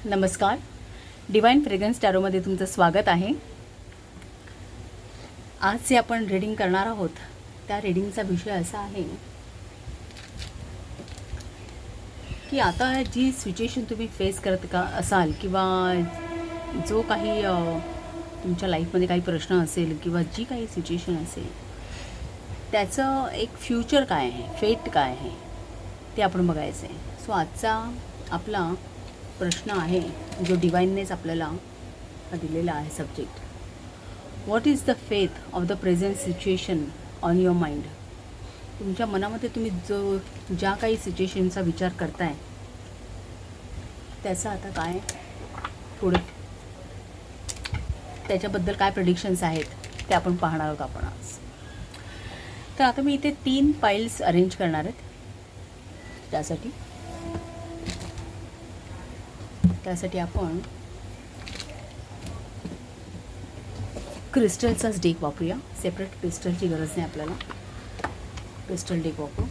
नमस्कार. Divine fragrance टॅरोमध्ये तुमचं स्वागत आहे. आज जे आपण रीडिंग करणार आहोत त्या रीडिंगचा विषय असा आहे की आता जी सिच्युएशन तुम्ही फेस करत असाल किंवा जो काही तुमच्या लाईफमध्ये काही प्रश्न असेल किंवा जी काही सिच्युएशन असेल त्याचं एक फ्युचर काय आहे, फेट काय आहे ते आपण बघायचं आहे. सो आजचा आपला प्रश्न आहे जो डिवाइननेच आपल्याला दिलेला आहे subject. What is the faith of the present situation on your mind. तुमच्या मनामध्ये तुम्ही ज्या काही सिच्युएशनचा विचार करताय त्याचं आता काय थोडे त्याच्याबद्दल काय प्रेडिक्शन्स आहेत ते आपण पाहणार आहोत आपण आज. तर आता मी इथे 3 पाइल्स अरेंज करणार आहेत. त्यासाठी आपण क्रिस्टलचाच डेक वापरूया. सेपरेट क्रिस्टलची गरज नाही आपल्याला. क्रिस्टल डेक वापरू.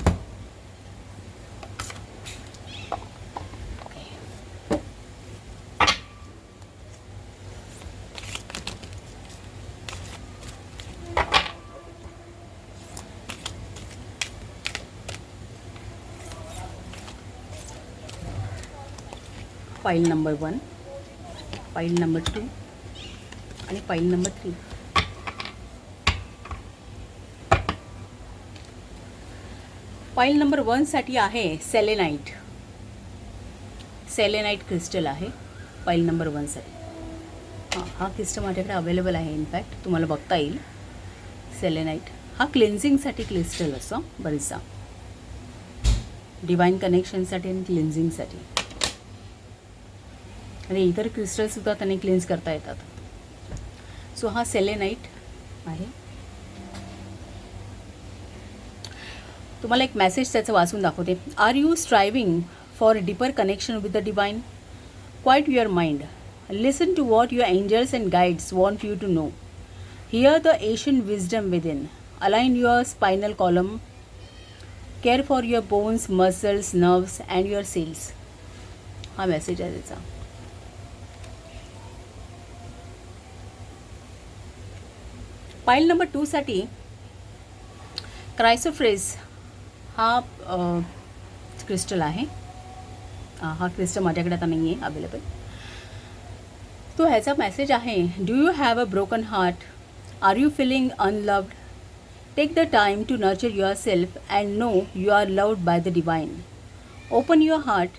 पाइल नंबर 1, पाइल नंबर 2 आणि पाइल नंबर 3. पाइल नंबर 1 साठी आहे सेलेनाइट. सेलेनाइट क्रिस्टल आहे पाइल नंबर 1 साठी. हा क्रिस्टल माझ्याकडे अवेलेबल आहे. इनफॅक्ट तुम्हाला बघता येईल. सेलेनाइट हा क्लिन्झिंगसाठी क्रिस्टल असतो बरेचसा. डिवाइन कनेक्शनसाठी आणि क्लिन्झिंगसाठी. आणि इतर क्रिस्टलसुद्धा त्यांनी क्लिन्स करता येतात. सो हा सेलेनाइट आहे. तुम्हाला एक मेसेज त्याचं वाचून दाखवते. Are you striving for deeper connection with the divine? Quiet your mind. Listen to what your angels and guides want you to know. Hear the ancient wisdom within. Align your spinal column. Care for your bones, muscles, nerves and your cells. हा message आहे त्याचा. Pile number 2 साठी क्रायसोप्रेस हा crystal आहे. हा crystal माझ्याकडे आता नाही आहे अवेलेबल. तो ह्याचा मेसेज आहे. Do you have a broken heart? Are you feeling unloved? Take the time to nurture yourself and know you are loved by the divine. Open your heart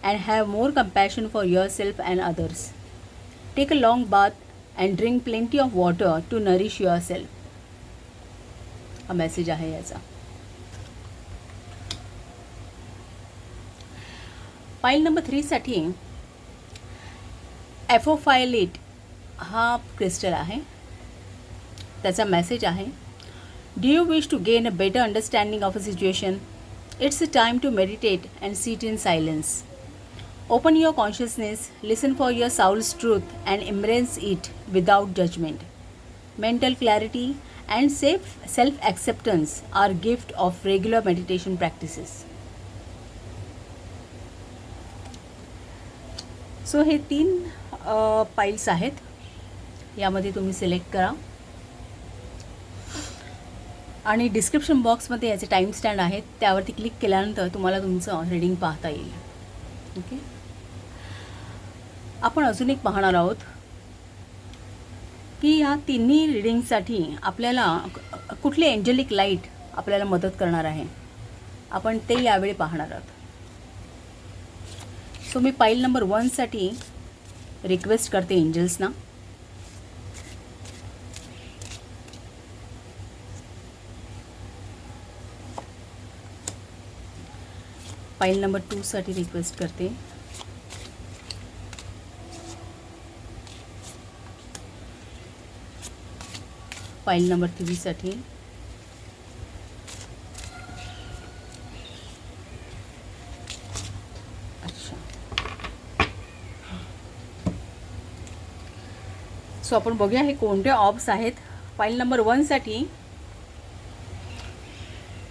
and have more compassion for yourself and others. Take a long bath and drink plenty of water to nourish yourself. हा message आहे याचा. Pile number 3 साठी एफोफायलेट हा crystal आहे. त्याचा message आहे. Do you wish to gain a better understanding of a situation? It's a time to meditate and sit in silence. Open your consciousness, listen for your soul's truth and embrace it without judgment. Mental clarity and self-acceptance are gift of regular meditation practices. So हे 3 piles आहेत. यामध्ये तुम्ही select करा आणि description बॉक्समध्ये याचे time stamp आहेत. त्यावरती क्लिक केल्यानंतर तुम्हाला तुमचं रीडिंग पाहता येईल. ओके. आपण अजून एक पाहणार आहोत की ह्या तिन्ही रीडिंगसाठी आपल्याला कुठली एंजेलिक लाईट आपल्याला मदत करणार आहे. आपण ते यावेळी पाहणार आहोत. सो मी पाइल नंबर 1 साठी रिक्वेस्ट करते एंजल्सना. पाइल नंबर 2 साठी रिक्वेस्ट करते. पाइल नंबर 3 साठी. अच्छा. सो आपण बघूया हे कोणते ऑब्स आहेत. पाइल नंबर 1 साठी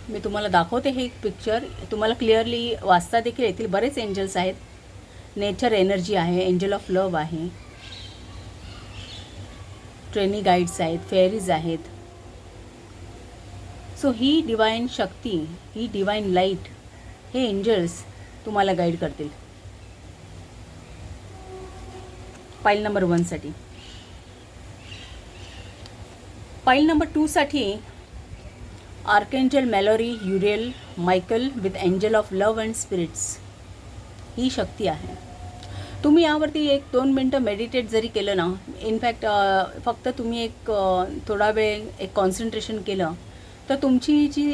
मी तुम्हाला दाखवते हे एक पिक्चर. तुम्हाला क्लिअरली वाचता देखील येतील. बरेच एंजल्स आहेत. नेचर एनर्जी आहे, एंजल ऑफ लव्ह आहे, ट्रेनी गाईड्स आहेत, फेअरीज आहेत. सो ही डिवाइन शक्ती, ही डिवाइन लाईट, हे एंजल्स तुम्हाला गाईड करतील. पाईल नंबर 1साठी. पाईल नंबर 2साठी archangel Mallory, Uriel, Michael with angel of love and spirits, ही शक्ती आहे. तुम्ही यावरती 1-2 मिनटं मेडिटेट जरी केलं ना, इनफॅक्ट फक्त तुम्ही एक थोडा वेळ एक कॉन्सन्ट्रेशन केलं तर तुमची जी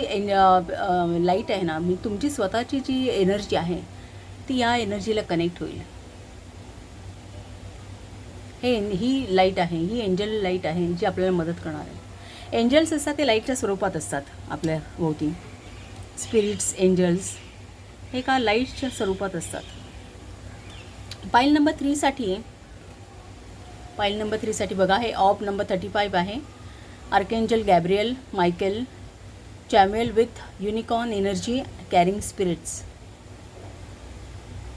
लाईट आहे ना, तुमची स्वतःची जी एनर्जी आहे ती या एनर्जीला कनेक्ट होईल. ही लाईट आहे, ही एंजल लाईट आहे जी आपल्याला मदत करणार आहे. एंजल्स असतात ते लाईटच्या स्वरूपात असतात आपल्या भोवती. स्पिरिट्स, एंजल्स हे का लाईटच्या स्वरूपात असतात. पाईल नंबर 3साठी बघा, हे ऑब नंबर 35 आहे. Archangel Gabriel, Michael, Chamuel with unicorn energy carrying spirits.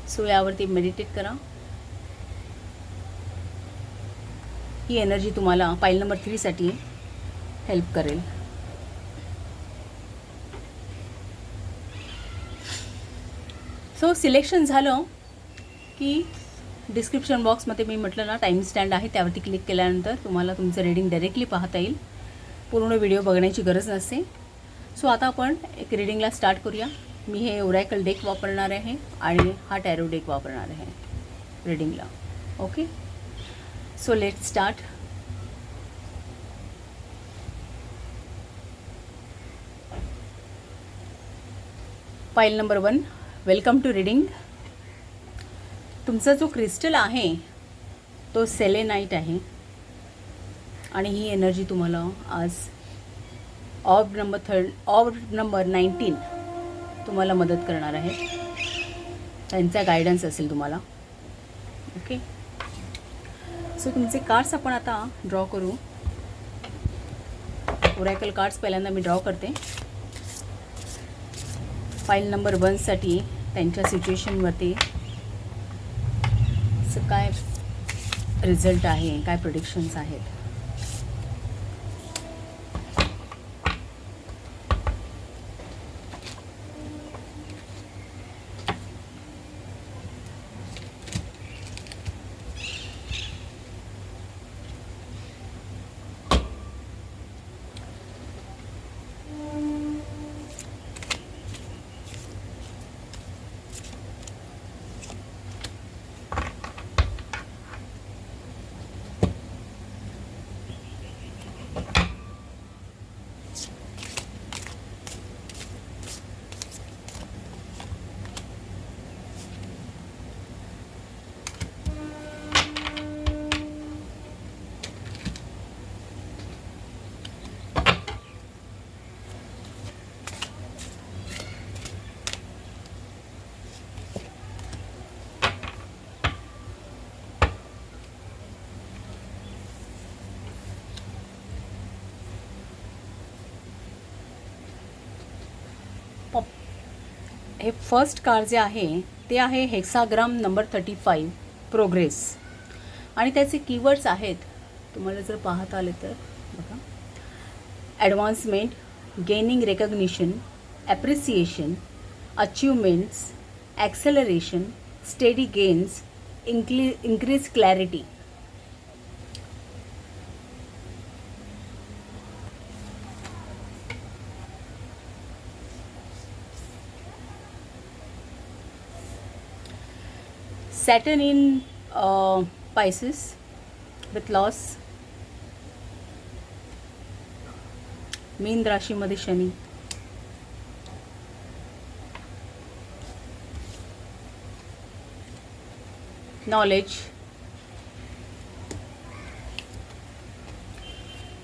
So यावरती मेडिटेट करा. ही एनर्जी तुम्हाला पाईल नंबर 3साठी हेल्प करेल. सो सिलेक्शन झालं की डिस्क्रिप्शन बॉक्समध्ये मी म्हटलं ना टाईम स्टँड आहे, त्यावरती क्लिक केल्यानंतर तुम्हाला तुमचं रीडिंग डायरेक्टली पाहता येईल. पूर्ण व्हिडिओ बघण्याची गरज नसते. सो आता आपण एक रीडिंगला स्टार्ट करूया. मी हे ओरॅकल डेक वापरणार आहे आणि हा टॅरो डेक वापरणार आहे रीडिंगला. Okay, so let start. Pile number 1, welcome to reading. तुमचा जो क्रिस्टल आहे तो सेलेनाइट आहे आणि ही एनर्जी तुम्हाला आज ऑब नंबर 19 तुम्हाला मदत करणार आहे. त्यांचा गायडन्स असेल तुम्हाला. ओके, सो तुमचे कार्ड्स आपण आता ड्रॉ करू. ओरॅकल कार्ड्स पहिल्यांदा मी ड्रॉ करते. फाईल नंबर 1साठी त्यांच्या सिच्युएशनवरती काय रिझल्ट आहे, काय प्रेडिक्शन्स आहेत. हे फर्स्ट कार्ड जे आहे ते आहे हेक्साग्राम नंबर 35 प्रोग्रेस आणि त्याचे कीवर्ड्स आहेत. तुम्हाला जर पाहता आले तर बघा, advancement, gaining recognition, appreciation, achievements, acceleration, steady gains, increase clarity. Saturn in Pisces with loss. मीन राशीमध्ये शनी. नॉलेज,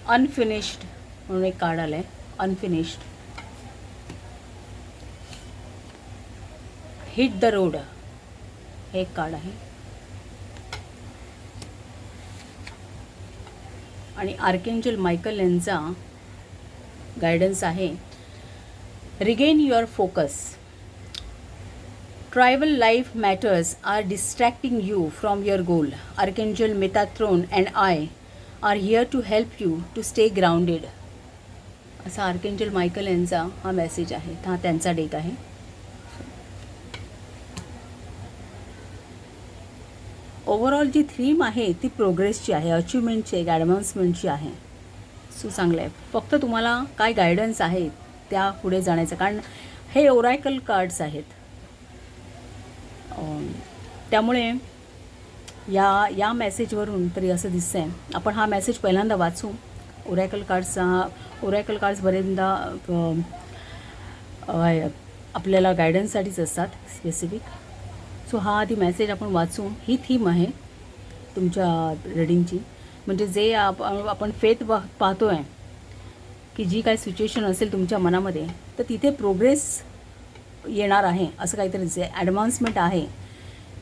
अनफिनिश्ड म्हणून एक कार्ड आलं आहे, अनफिनिश्ड. हिट द रोड हे एक कार्ड आहे आणि आर्केंजल मायकल यांचा गायडन्स आहे, regain your focus, Tribal life matters are distracting you from your goal. Archangel Metatron and I are here to help you to stay grounded. असा archangel Michael यांचा हा message आहे, हा त्यांचा डेक आहे. Overall जी theme आहे ती प्रोग्रेसची आहे, अचिव्हमेंटची आहे, ॲडव्हान्समेंटची आहे. सो चांगलं आहे. फक्त तुम्हाला काय गायडन्स आहे त्या पुढे जाण्याचं, कारण हे ओरॅकल कार्ड्स आहेत. त्यामुळे या मेसेजवरून तरी असं दिसतं आहे. आपण हा मेसेज पहिल्यांदा वाचू. ओरॅकल कार्ड्स बरेचदा आपल्याला गायडन्ससाठीच असतात स्पेसिफिक. सो हा आधी मेसेज आपण वाचू. ही थीम आहे तुमच्या रीडिंगची. म्हणजे जे आपण फेथ पाहतो आहे की जी काय सिच्युएशन असेल तुमच्या मनामध्ये, तर तिथे प्रोग्रेस येणार आहे असं काहीतरी जे ॲडव्हान्समेंट आहे.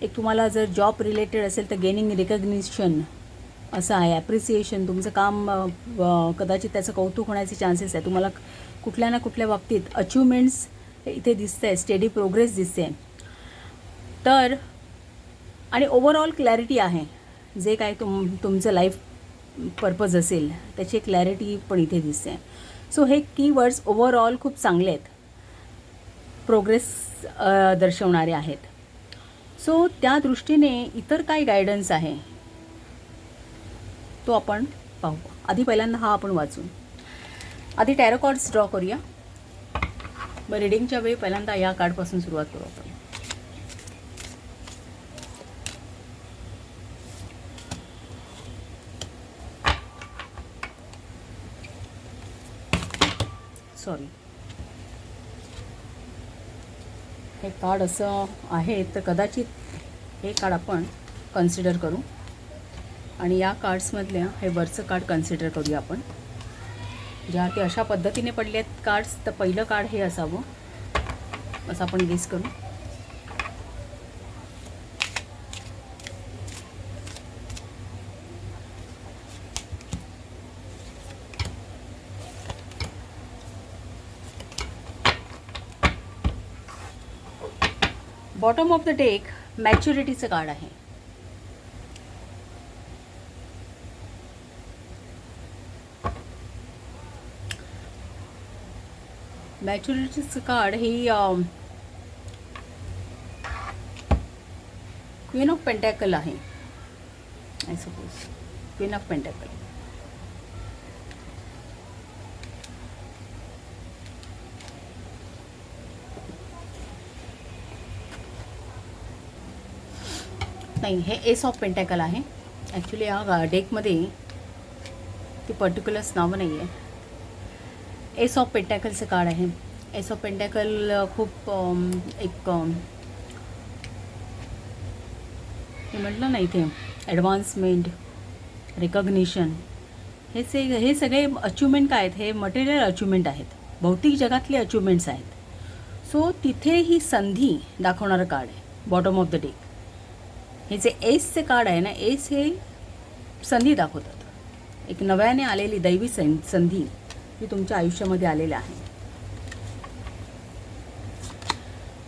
एक तुम्हाला जर जॉब रिलेटेड असेल तर गेनिंग रिकग्निशन असं आहे. ॲप्रिसिएशन, तुमचं काम कदाचित त्याचं कौतुक होण्याचे चान्सेस आहे. तुम्हाला कुठल्या ना कुठल्या बाबतीत अचिव्हमेंट्स इथे दिसतं आहे, स्टेडी प्रोग्रेस दिसते आहे. तर आणि ओव्हरऑल क्लॅरिटी आहे. जे काय तुमचं लाईफ पर्पज असेल त्याची क्लॅरिटी पण इथे दिसते. सो हे कीवर्ड्स ओव्हरऑल खूप चांगले आहेत, प्रोग्रेस दर्शवणारे आहेत. सो त्या दृष्टीने इतर काय गायडन्स आहे तो आपण पाहू. आधी पहिल्यांदा हा आपण वाचू. आधी टॅरो कार्ड्स ड्रॉ करूया. मग रिडिंगच्या वेळी पहिल्यांदा या कार्डपासून सुरुवात करू आपण. सॉरी, हे कार्ड असं आहे तर कदाचित हे कार्ड आपण कन्सिडर करू. आणि या कार्ड्समधल्या हे वरचं कार्ड कन्सिडर करूया आपण. ज्या ते अशा पद्धतीने पडले आहेत कार्ड्स, तर पहिलं कार्ड हे असावं असं आपण गेस करू. बॉटम ऑफ द डेक मॅच्युरिटीचं कार्ड आहे. मॅच्युरिटीचं कार्ड ही क्वीन ऑफ पेंटॅकल आहे. I suppose queen of pentacle. नाही, हे एस ऑफ पेंटॅकल आहे. ॲक्च्युली या डेकमध्ये ती पर्टिक्युलर्स नावं नाही आहे. एस ऑफ पेंटॅकलचं कार्ड आहे. एस ऑफ पेंटॅकल खूप एक हे म्हटलं ना इथे ॲडव्हान्समेंट, रिकग्निशन, हे सगळे अचिव्हमेंट काय आहेत, हे मटेरियल अचिव्हमेंट आहेत, भौतिक जगातले अचिव्हमेंट्स आहेत. सो तिथे ही संधी दाखवणारं कार्ड आहे बॉटम ऑफ द डेक. हे जे एसचे कार्ड आहे ना, एस हे संधी दाखवतात. एक नव्याने आलेली दैवी संधी जी तुमच्या आयुष्यामध्ये आलेली आहे.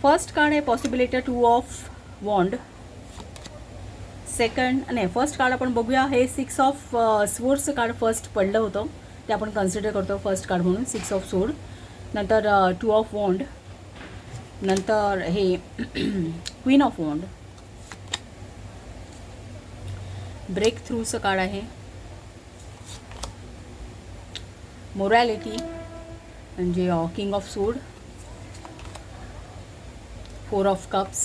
फर्स्ट कार्ड आहे पॉसिबिलिटी 2 ऑफ वॉन्ड. सेकंड नाही, फर्स्ट कार्ड आपण बघूया. हे 6 ऑफ स्वोर्डचं कार्ड फर्स्ट पडलं होतं, ते आपण कन्सिडर करतो फर्स्ट कार्ड म्हणून. 6 ऑफ स्वोर्ड, नंतर 2 ऑफ वॉन्ड, नंतर हे क्वीन ऑफ वॉन्ड. ब्रेक थ्रूचं कार्ड आहे. मोरॅलिटी म्हणजे king of sword. 4 of cups,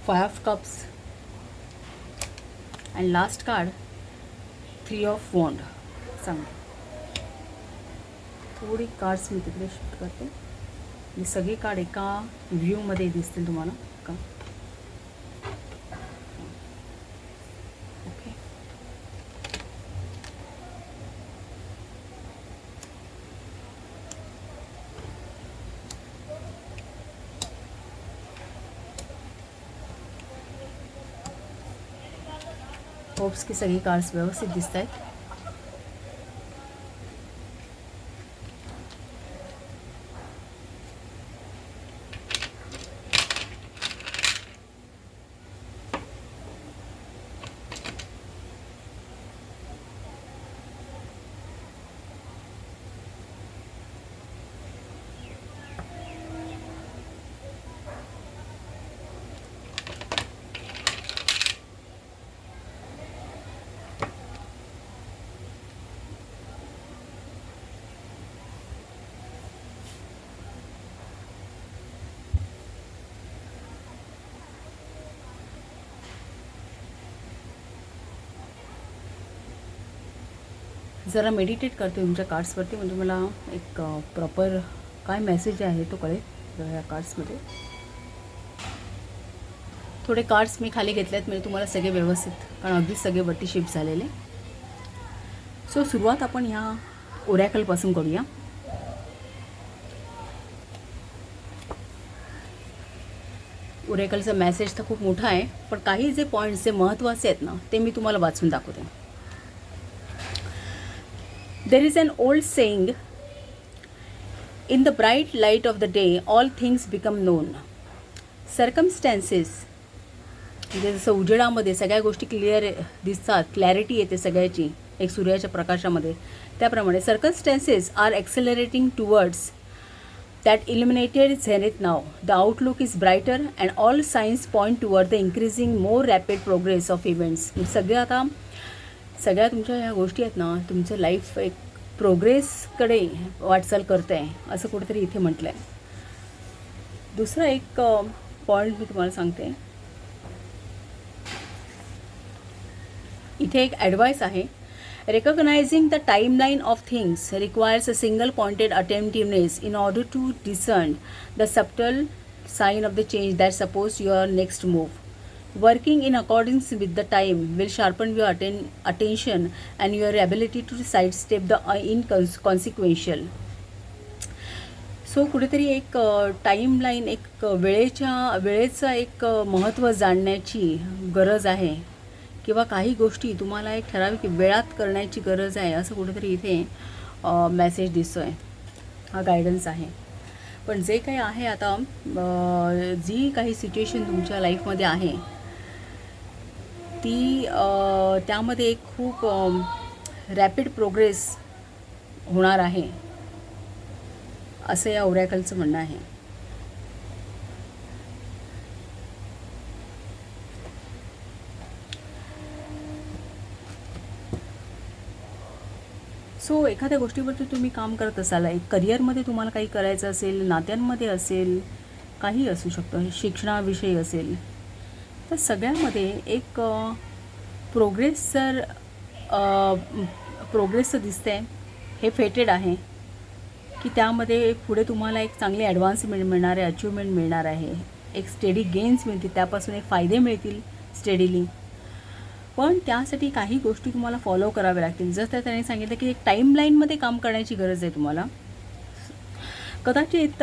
5 of cups and last card 3 of wand. चांगलं. थोडी कार्ड्स मी तिकडे शिफ्ट करते. हे सगळे कार्ड एका व्ह्यूमध्ये दिसतील तुम्हाला का. ओके, होप्स की सगळी कार्ड्स व्यवस्थित दिसत आहेत. जरा मेडिटेट करते तुमच्या कार्ड्सवरती, म्हणजे मला एक प्रॉपर काय मेसेज आहे तो कळेल ह्या कार्ड्समध्ये. थोडे कार्ड्स मी खाली घेतले आहेत म्हणजे तुम्हाला सगळे व्यवस्थित, कारण अगदीच सगळे वरती शिफ्ट झालेले. सो सुरुवात आपण ह्या ओरॅकलपासून करूया. ओरॅकलचा मेसेज तर खूप मोठा आहे, पण काही जे पॉईंट्स जे महत्त्वाचे आहेत ना ते मी तुम्हाला वाचून दाखवते. There is an old saying, in the bright light of the day all things become known. Circumstances, म्हणजे जसं उजेडामध्ये सगळ्या गोष्टी क्लिअर दिसतात, क्लॅरिटी येते सगळ्याची एक सूर्याच्या प्रकाशामध्ये, त्याप्रमाणे circumstances are accelerating towards that illuminated zenith now. The outlook is brighter and all signs point toward the increasing more rapid progress of events. सगळ्या आता सगळ्या तुमच्या ह्या गोष्टी आहेत ना, तुमचं लाईफ एक प्रोग्रेसकडे वाटचाल करत आहे असं कुठेतरी इथे म्हटलं आहे. दुसरा एक पॉईंट मी तुम्हाला सांगते. इथे एक ॲडवाईस आहे. Recognizing the timeline of things requires a single-pointed attentiveness in order to discern the subtle sign of the change that supports your next move. Working in accordance with the time will sharpen your attention and your ability to sidestep the inconsequential. So कुठेतरी एक timeline, एक वेळेचं एक महत्त्व जाणण्याची गरज आहे, किंवा काही गोष्टी तुम्हाला एक ठराविक वेळात करण्याची गरज आहे असं कुठेतरी इथे मेसेज दिसतो आहे. हा गायडन्स आहे. पण जे काही आहे आता, जी काही सिच्युएशन तुमच्या लाईफमध्ये आहे ती त्यामध्ये एक खूप रॅपिड प्रोग्रेस होणार आहे असं या ओरॅकलचं म्हणणं आहे. सो एखाद्या गोष्टीवरती तुम्ही काम करत असाल, एक करिअरमध्ये तुम्हाला काही करायचं असेल, नात्यांमध्ये असेल, काही असू शकतं, शिक्षणाविषयी असेल, तर सगळ्यामध्ये एक प्रोग्रेसचं दिसतं आहे. हे फेटेड आहे की त्यामध्ये पुढे तुम्हाला एक चांगली ॲडव्हान्समेंट मिळणार आहे, अचिव्हमेंट मिळणार आहे, एक स्टेडी गेन्स मिळतील, त्यापासून एक फायदे मिळतील स्टेडीली. पण त्यासाठी काही गोष्टी तुम्हाला फॉलो कराव्या लागतील. जसं त्याने सांगितलं की एक टाईमलाईनमध्ये काम करण्याची गरज आहे तुम्हाला. कदाचित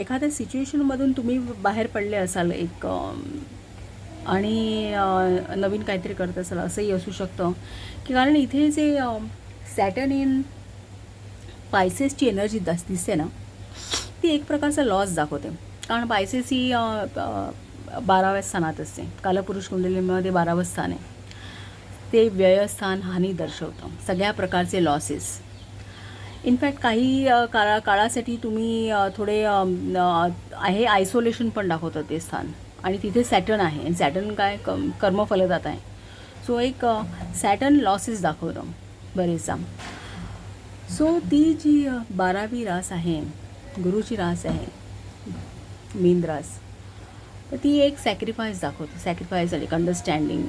एखाद्या सिच्युएशनमधून तुम्ही बाहेर पडले असाल एक, आणि नवीन काहीतरी करत असाल असंही असू शकतं, की कारण इथे जे सॅटर्न इन पायसेसची एनर्जी दिसते ना, ती एक प्रकारचा लॉस दाखवते. कारण पायसेस ही 12व्या स्थानात असते. कालपुरुष कुंडलीमध्ये 12वं स्थान आहे. ते व्ययस्थान, हानी दर्शवतं, सगळ्या प्रकारचे लॉसेस. इनफॅक्ट काही काळासाठी तुम्ही थोडे आहे आयसोलेशन पण दाखवतं ते स्थान, आणि तिथे सॅटर्न आहे, आणि सॅटर्न काय कर्मफलदाता आहे. सो एक सॅटर्न लॉसेस दाखवतं बरेचदा. सो ती जी 12वी रास आहे, गुरुची रास आहे, मीन रास, तर ती एक सॅक्रिफाईस दाखवतो, सॅक्रिफाईस एक अंडरस्टँडिंग.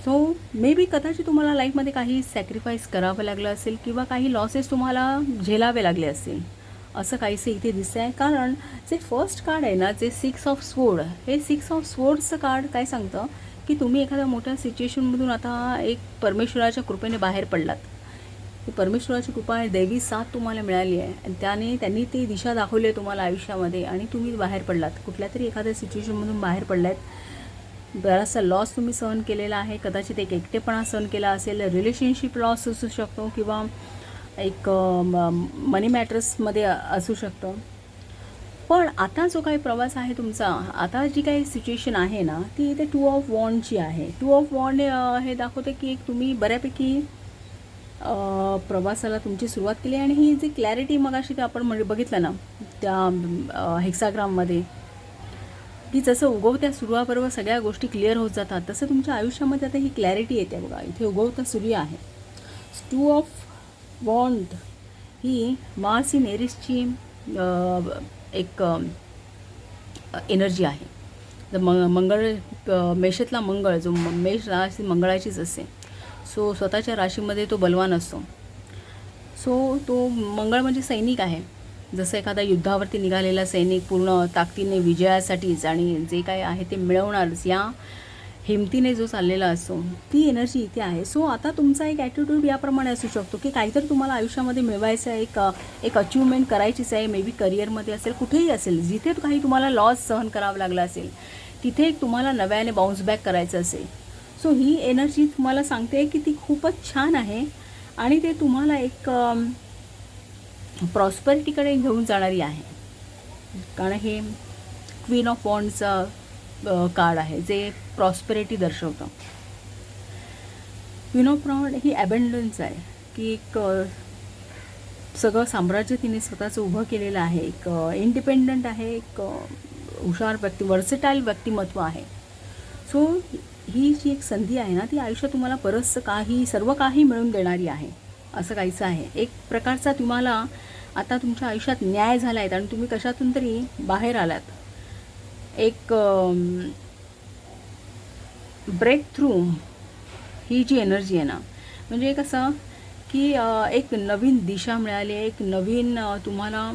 सो मे बी कदाचित तुम्हाला लाईफमध्ये काही सॅक्रिफाईस करावं लागलं असेल, किंवा काही लॉसेस तुम्हाला झेलावे लागले असतील, असं काहीसं इथे दिसतं आहे. कारण जे फर्स्ट कार्ड आहे ना, जे 6 ऑफ स्वोर्ड, हे 6 ऑफ स्वोर्डचं कार्ड काय सांगतं की तुम्ही एखाद्या मोठ्या सिच्युएशनमधून आता एक परमेश्वराच्या कृपेने बाहेर पडलात. ती परमेश्वराची कृपा आहे, दैवी साथ तुम्हाला मिळाली आहे, आणि त्यांनी ती दिशा दाखवली आहे तुम्हाला आयुष्यामध्ये, आणि तुम्ही बाहेर पडलात, कुठल्या तरी एखाद्या सिच्युएशनमधून बाहेर पडलात. बराचसा लॉस तुम्ही सहन केलेला आहे, कदाचित एक एकटेपणा सहन केला असेल, रिलेशनशिप लॉस असू शकतो, किंवा एक मनी मॅटर्समध्ये असू शकतं. पण आता जो काही प्रवास आहे तुमचा, आता जी काही सिच्युएशन आहे ना, ती इथे 2 ऑफ वॉन्डची आहे. 2 ऑफ वॉन्ड हे दाखवते की एक तुम्ही बऱ्यापैकी प्रवासाला तुमची सुरुवात केली, आणि ही जी क्लॅरिटी मगाशी ते आपण बघितलं ना त्या हेक्साग्राममध्ये, की जसं उगवत्या सूर्याबरोबर सगळ्या गोष्टी क्लिअर होत जातात, तसं तुमच्या आयुष्यामध्ये आता ही क्लॅरिटी येते. बघा, इथे उगवता सूर्य आहे. 2 ऑफ वॉन्ड ही मार्स इन एरिसची एक एनर्जी आहे. मंगळ, मेषातला मंगळ, जो मेष राशी मंगळाचीच असते, सो स्वतःच्या राशीमध्ये तो बलवान असतो. सो तो मंगळ म्हणजे सैनिक आहे. जसं एखादा युद्धावरती निघालेला सैनिक पूर्ण ताकदीने विजयासाठीच आणि जे काय आहे ते मिळवणारच या हिमतीने जो चाललेला असतो, ती एनर्जी इथे आहे. सो आता तुमचा एक ॲटिट्यूड याप्रमाणे असू शकतो की काहीतरी तुम्हाला आयुष्यामध्ये मिळवायचं आहे, एक अचिव्हमेंट करायचीच आहे. मे बी करिअरमध्ये असेल, कुठेही असेल, जिथे काही तुम्हाला लॉस सहन करावं लागला असेल तिथे एक तुम्हाला नव्याने बाउन्स बॅक करायचं असेल. सो ही एनर्जी तुम्हाला सांगते की ती खूपच छान आहे आणि ते तुम्हाला एक प्रॉस्पेरिटीकडे घेऊन जाणारी आहे. कारण हे क्वीन ऑफ वॉन्ड्सचं कार्ड आहे जे प्रॉस्पेरिटी दर्शवतं. क्वीन ऑफ वॉन्ड ही ॲबंडन्स आहे की एक सगळं साम्राज्य तिने स्वतःचं उभं केलेलं आहे. एक इंडिपेंडंट आहे, एक हुशार वर्सेटाईल व्यक्तिमत्व आहे. सो ही जी एक संधी आहे ना, ती आयुष्यात तुम्हाला बरंचसं सर्व काही मिळवून देणारी आहे असं काहीचं आहे. एक प्रकारचा तुम्हाला आता तुमच्या आयुष्यात न्याय झाला आहे आणि तुम्ही कशातून तरी बाहेर आलात. एक ब्रेक थ्रू ही जी एनर्जी आहे ना, म्हणजे कसं की एक नवीन दिशा मिळाली आहे, एक नवीन तुम्हाला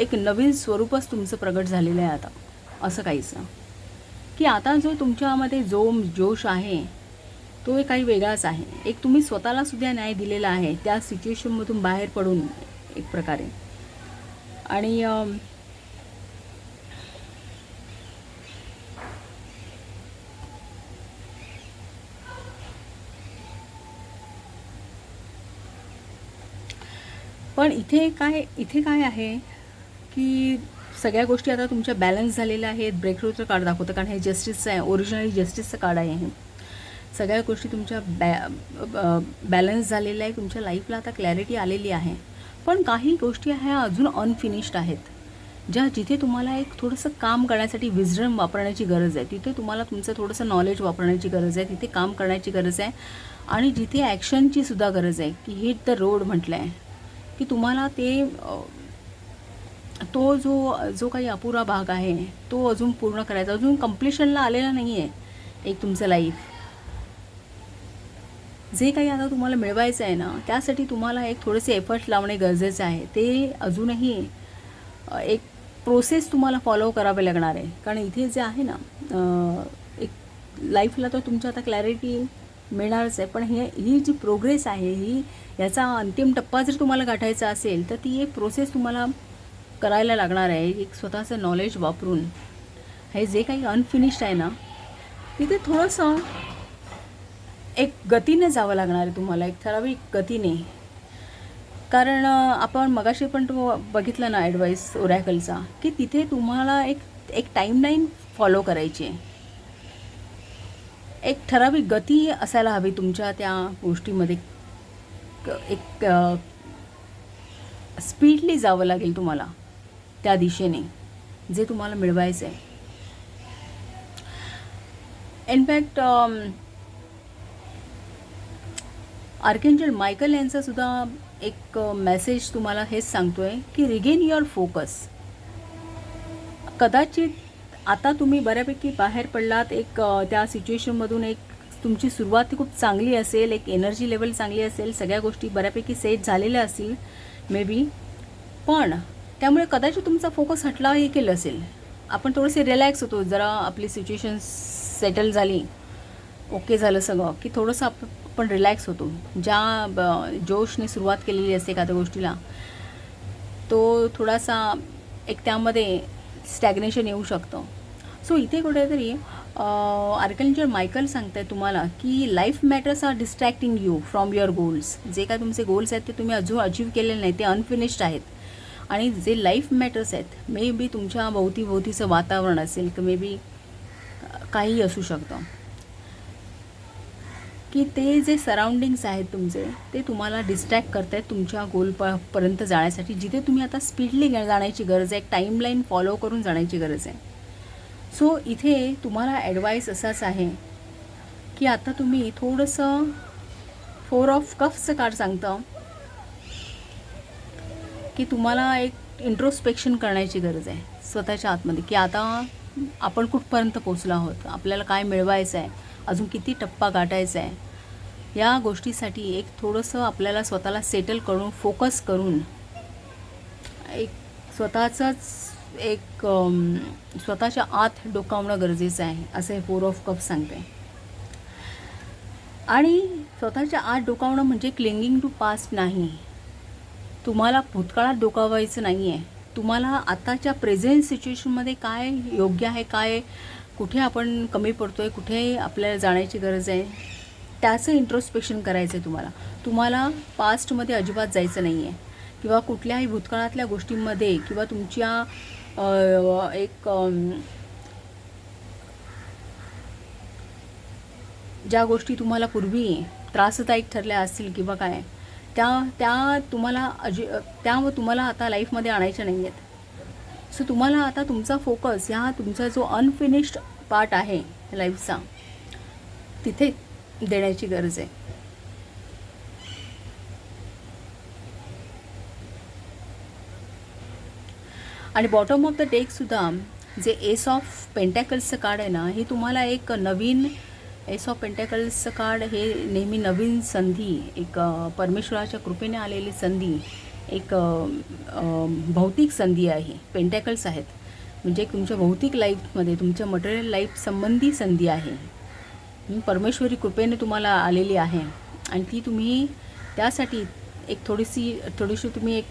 एक नवीन स्वरूपच तुमचं प्रगट झालेलं आहे आता असं काहीचं. की आता जो तुमच्यामध्ये जोश आहे तो एक काही वेगळाच आहे. एक तुम्ही स्वतःलासुद्धा न्याय दिलेला आहे त्या सिच्युएशनमधून बाहेर पडून एक प्रकारे. आणि पण इथे काय आहे की सगळ्या गोष्टी आता तुमच्या बॅलन्स झालेल्या आहेत. ब्रेकथ्रूचं कार्ड दाखवतं कारण हे जस्टिसचं आहे, ओरिजिनली जस्टिसचं कार्ड आहे हे. सगळ्या गोष्टी तुमच्या बॅलन्स झालेल्या आहे. तुमच्या लाईफला आता क्लॅरिटी आलेली आहे. पण काही गोष्टी ह्या अजून अनफिनिश्ड आहेत, जिथे तुम्हाला एक थोडंसं काम करण्यासाठी विजडम वापरण्याची गरज आहे. तिथे तुम्हाला तुमचं थोडंसं नॉलेज वापरण्याची गरज आहे. तिथे काम करण्याची गरज आहे. आणि जिथे ॲक्शनची सुद्धा गरज आहे की हिट द रोड म्हटलं आहे की तुम्हाला तो जो काही अपुरा भाग आहे तो अजून पूर्ण करायचा, अजून कम्प्लिशनला आलेला नाही आहे. एक तुमचं लाईफ जे काही आता तुम्हाला मिळवायचं आहे ना, त्यासाठी तुम्हाला एक थोडेसे एफर्ट्स लावणे गरजेचं आहे. ते अजूनही एक प्रोसेस तुम्हाला फॉलो करावे लागणार आहे. कारण इथे जे आहे ना, एक लाईफला तर तुमच्या आता क्लॅरिटी मिळणारच आहे. पण ही जी प्रोग्रेस आहे याचा अंतिम टप्पा जर तुम्हाला गाठायचा असेल तर ती एक प्रोसेस तुम्हाला करायला लागणार आहे. एक स्वतःचं नॉलेज वापरून हे जे काही अनफिनिश्ड आहे ना, तिथे थोडंसं एक गतीने जावं लागणार आहे तुम्हाला, एक ठराविक गतीने. कारण आपण मगाशी पण तो बघितलं ना ॲडवाईस ओरॅकलचा, की तिथे तुम्हाला एक टाईमलाईन फॉलो करायची आहे. एक ठराविक गती असायला हवी तुमच्या त्या गोष्टीमध्ये. एक स्पीडली जावं लागेल तुम्हाला त्या दिशेने जे तुम्हाला मिळवायचं आहे. इनफॅक्ट आर्कएंजल मायकल यांचा सुद्धा एक मेसेज तुम्हाला हेच सांगतोय की रिगेन युअर फोकस. कदाचित आता तुम्ही बऱ्यापैकी बाहेर पडलात एक त्या सिच्युएशनमधून. एक तुमची सुरुवात खूप चांगली असेल, एक एनर्जी लेवल चांगली असेल, सगळ्या गोष्टी बऱ्यापैकी सेट झालेल्या असतील मे बी. पण त्यामुळे कदाचित तुमचा फोकस हटलाही केलं असेल. आपण थोडेसे रिलॅक्स होतो जरा आपली सिच्युएशन सेटल झाली, ओके झालं सगळं, की थोडंसं आपण रिलॅक्स होतो. जोशने सुरुवात केलेली असते एखाद्या गोष्टीला तो थोडासा एक त्यामध्ये स्टॅग्नेशन येऊ शकतं. सो इथे कुठेतरी आर्कएंजल मायकल सांगत आहे तुम्हाला की life matters are distracting you from your goals. जे काय तुमचे गोल्स आहेत ते तुम्ही अजून अचीव केलेले नाही, ते अनफिनिश्ड आहेत. आणि जे लाईफ मॅटर्स आहेत मे बी तुमच्या भोवतीचं वातावरण असेल की मे बी काहीही असू शकतं, की ते जे सराउंडिंग्स आहेत तुमचे ते तुम्हाला डिस्ट्रॅक्ट करत आहेत तुमच्या गोलपर्यंत जाण्यासाठी, जिथे तुम्ही आता स्पीडली जाण्याची गरज आहे. एक टाईमलाईन फॉलो करून जाण्याची गरज आहे. सो इथे तुम्हाला ॲडवाईस असाच आहे की आता तुम्ही थोडंसं 4 ऑफ कप्सचं कार्ड सांगतं की तुम्हाला एक इंट्रोस्पेक्शन करण्याची गरज आहे स्वतःच्या आतमध्ये, की आता आपण कुठपर्यंत पोचलो आहोत, आपल्याला काय मिळवायचं आहे, अजून किती टप्पा गाठायचा आहे, या गोष्टीसाठी एक थोडंसं आपल्याला स्वतःला सेटल करून फोकस करून एक स्वतःचाच एक स्वतःच्या आत डोकावणं गरजेचं आहे, असं हे 4 ऑफ कप्स सांगते. आणि स्वतःच्या आत डोकावणं म्हणजे क्लिंगिंग टू पास्ट नाही. तुम्हाला भूतकाळात डोकावायचं नाही आहे. तुम्हाला आताच्या प्रेझेंट सिच्युएशनमध्ये काय योग्य आहे, काय कुठे आपण कमी पडतो आहे, कुठे आपल्याला जाण्याची गरज आहे, त्याचं इंट्रोस्पेक्शन करायचं आहे तुम्हाला. तुम्हाला पास्टमध्ये अजिबात जायचं नाही आहे किंवा कुठल्याही भूतकाळातल्या गोष्टींमध्ये किंवा तुमच्या एक ज्या गोष्टी तुम्हाला पूर्वी त्रासदायक ठरल्या असतील किंवा काय, त्या तुम्हाला आता लाईफमध्ये आणायच्या नाही आहेत. सो तुम्हाला आता तुमचा फोकस ह्या तुमचा जो अनफिनिश्ड पार्ट आहे लाईफचा, तिथे देण्याची गरज आहे. आणि बॉटम ऑफ द डेकसुद्धा जे एस ऑफ पेंटॅकल्सचं कार्ड आहे ना, हे तुम्हाला एक नवीन एस ऑफ पेंटॅकल्सचं कार्ड हे नेहमी नवीन संधी, एक परमेश्वराच्या कृपेने आलेली संधी, एक भौतिक संधी आहे. पेंटॅकल्स आहेत म्हणजे तुमच्या भौतिक लाईफमध्ये तुमच्या मटेरियल लाईफ संबंधी संधी आहे. परमेश्वरी कृपेने तुम्हाला आलेली आहे आणि ती तुम्ही त्यासाठी एक थोडीशी तुम्ही एक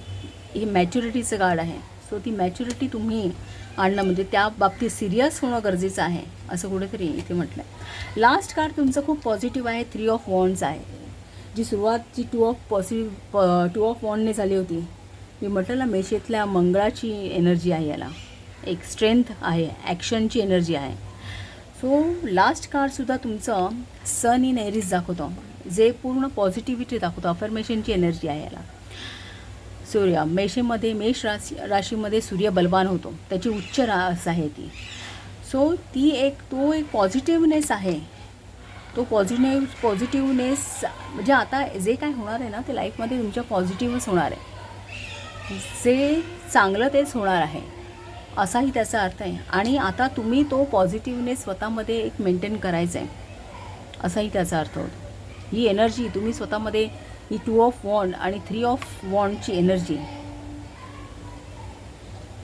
हे मॅच्युरिटीचं कार्ड आहे. सो ती मॅच्युरिटी तुम्ही आणणं म्हणजे त्या बाबतीत सिरियस होणं गरजेचं आहे, असं कुठेतरी इथे म्हटलं आहे. लास्ट कार्ड तुमचं खूप पॉझिटिव्ह आहे. 3 ऑफ वॉन्ड्स आहे. जी सुरुवात जी 2 ऑफ वॉन्डने झाली होती, मी म्हटलं ना मेषेतल्या मंगळाची एनर्जी आहे, याला एक स्ट्रेंथ आहे, ॲक्शनची एनर्जी आहे. सो लास्ट कार्डसुद्धा तुमचं सन इन एरीज दाखवतो, जे पूर्ण पॉझिटिव्हिटी दाखवतो, अफर्मेशनची एनर्जी आहे याला. सूर्य मेष राशीमध्ये सूर्य बलवान होतो, त्याची उच्च रास आहे ती. सो तो एक पॉझिटिव्हनेस आहे. तो पॉझिटिव्हनेस म्हणजे आता जे काय होणार आहे ना, ते लाईफमध्ये तुमच्या पॉझिटिव्हच होणार आहे, जे चांगलं तेच होणार आहे, असाही त्याचा अर्थ आहे. आणि आता तुम्ही तो पॉझिटिव्हनेस स्वतःमध्ये एक मेंटेन करायचा आहे, असाही त्याचा अर्थ होतो. ही एनर्जी तुम्ही स्वतःमध्ये, ही 2 ऑफ वॉन्ड आणि 3 ऑफ वॉन्डची एनर्जी,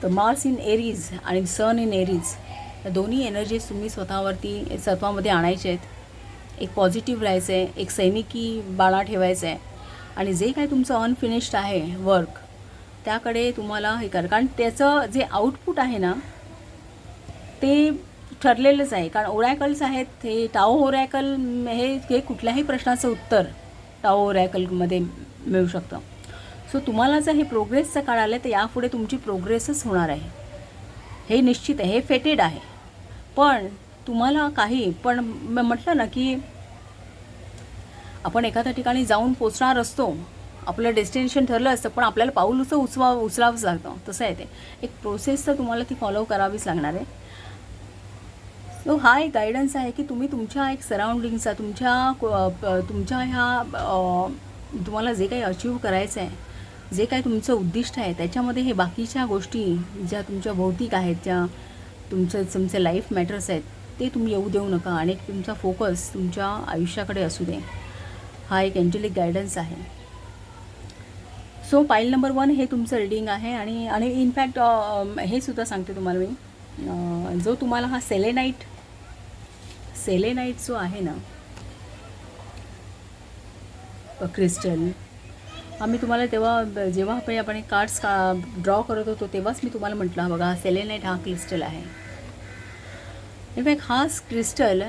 तर मार्स इन एरीज आणि सन इन एरीज, या दोन्ही एनर्जीज तुम्ही स्वतःमध्ये आणायचे आहेत. एक पॉझिटिव्ह राहायचं आहे, एक सैनिकी बाणा ठेवायचं आहे आणि जे काय तुमचं अनफिनिश्ड आहे वर्क, त्याकडे तुम्हाला हे कर. कारण त्याचं जे आउटपुट आहे ना, ते ठरलेलंच आहे. कारण ओरॅकल्स आहेत, हे टाओ ओरॅकल हे कुठल्याही प्रश्नाचं उत्तर टाओ ओरॅकलमध्ये मिळू शकतं. सो तुम्हाला जर हे प्रोग्रेसचं काळ आलं, तर यापुढे तुमची प्रोग्रेसच होणार आहे, हे निश्चित आहे, हे फेटेड आहे. पण तुम्हाला म्हटलं ना की आपण एखाद्या ठिकाणी जाऊन पोचणार असतो, आपलं डेस्टिनेशन ठरलं असतं, पण आपल्याला पाऊल उचलावंच लागतं. तसं आहे ते एक प्रोसेस, तर तुम्हाला ती फॉलो करावीच लागणार आहे. सो हा एक गायडन्स आहे की तुम्ही तुमच्या एक सराउंडिंगचा, तुमच्या ह्या तुम्हाला जे काही अचीव करायचं आहे, जे काही तुमचं उद्दिष्ट आहे, त्याच्यामध्ये हे बाकीच्या गोष्टी ज्या तुमच्या भौतिक आहेत, ज्या तुमचे लाईफ मॅटर्स आहेत, ते तुम्ही येऊ देऊ नका आणि तुमचा फोकस तुमच्या आयुष्याकडे असू दे. हा एक एंजेलिक गायडन्स आहे. सो पाईल नंबर 1 हे तुमचं रीडिंग आहे. आणि इनफॅक्ट हे सुद्धा सांगते तुम्हाला मी, जो तुम्हाला हा सेलेनाईट जो आहे ना क्रिस्टल, मी तुम्हाला जेव्हा आपण कार्ड्स ड्रॉ करत होतो, तेव्हाच मी तुम्हाला म्हटलं, बघा हा सेलेनाईट हा क्रिस्टल आहे. इनफॅक्ट हा क्रिस्टल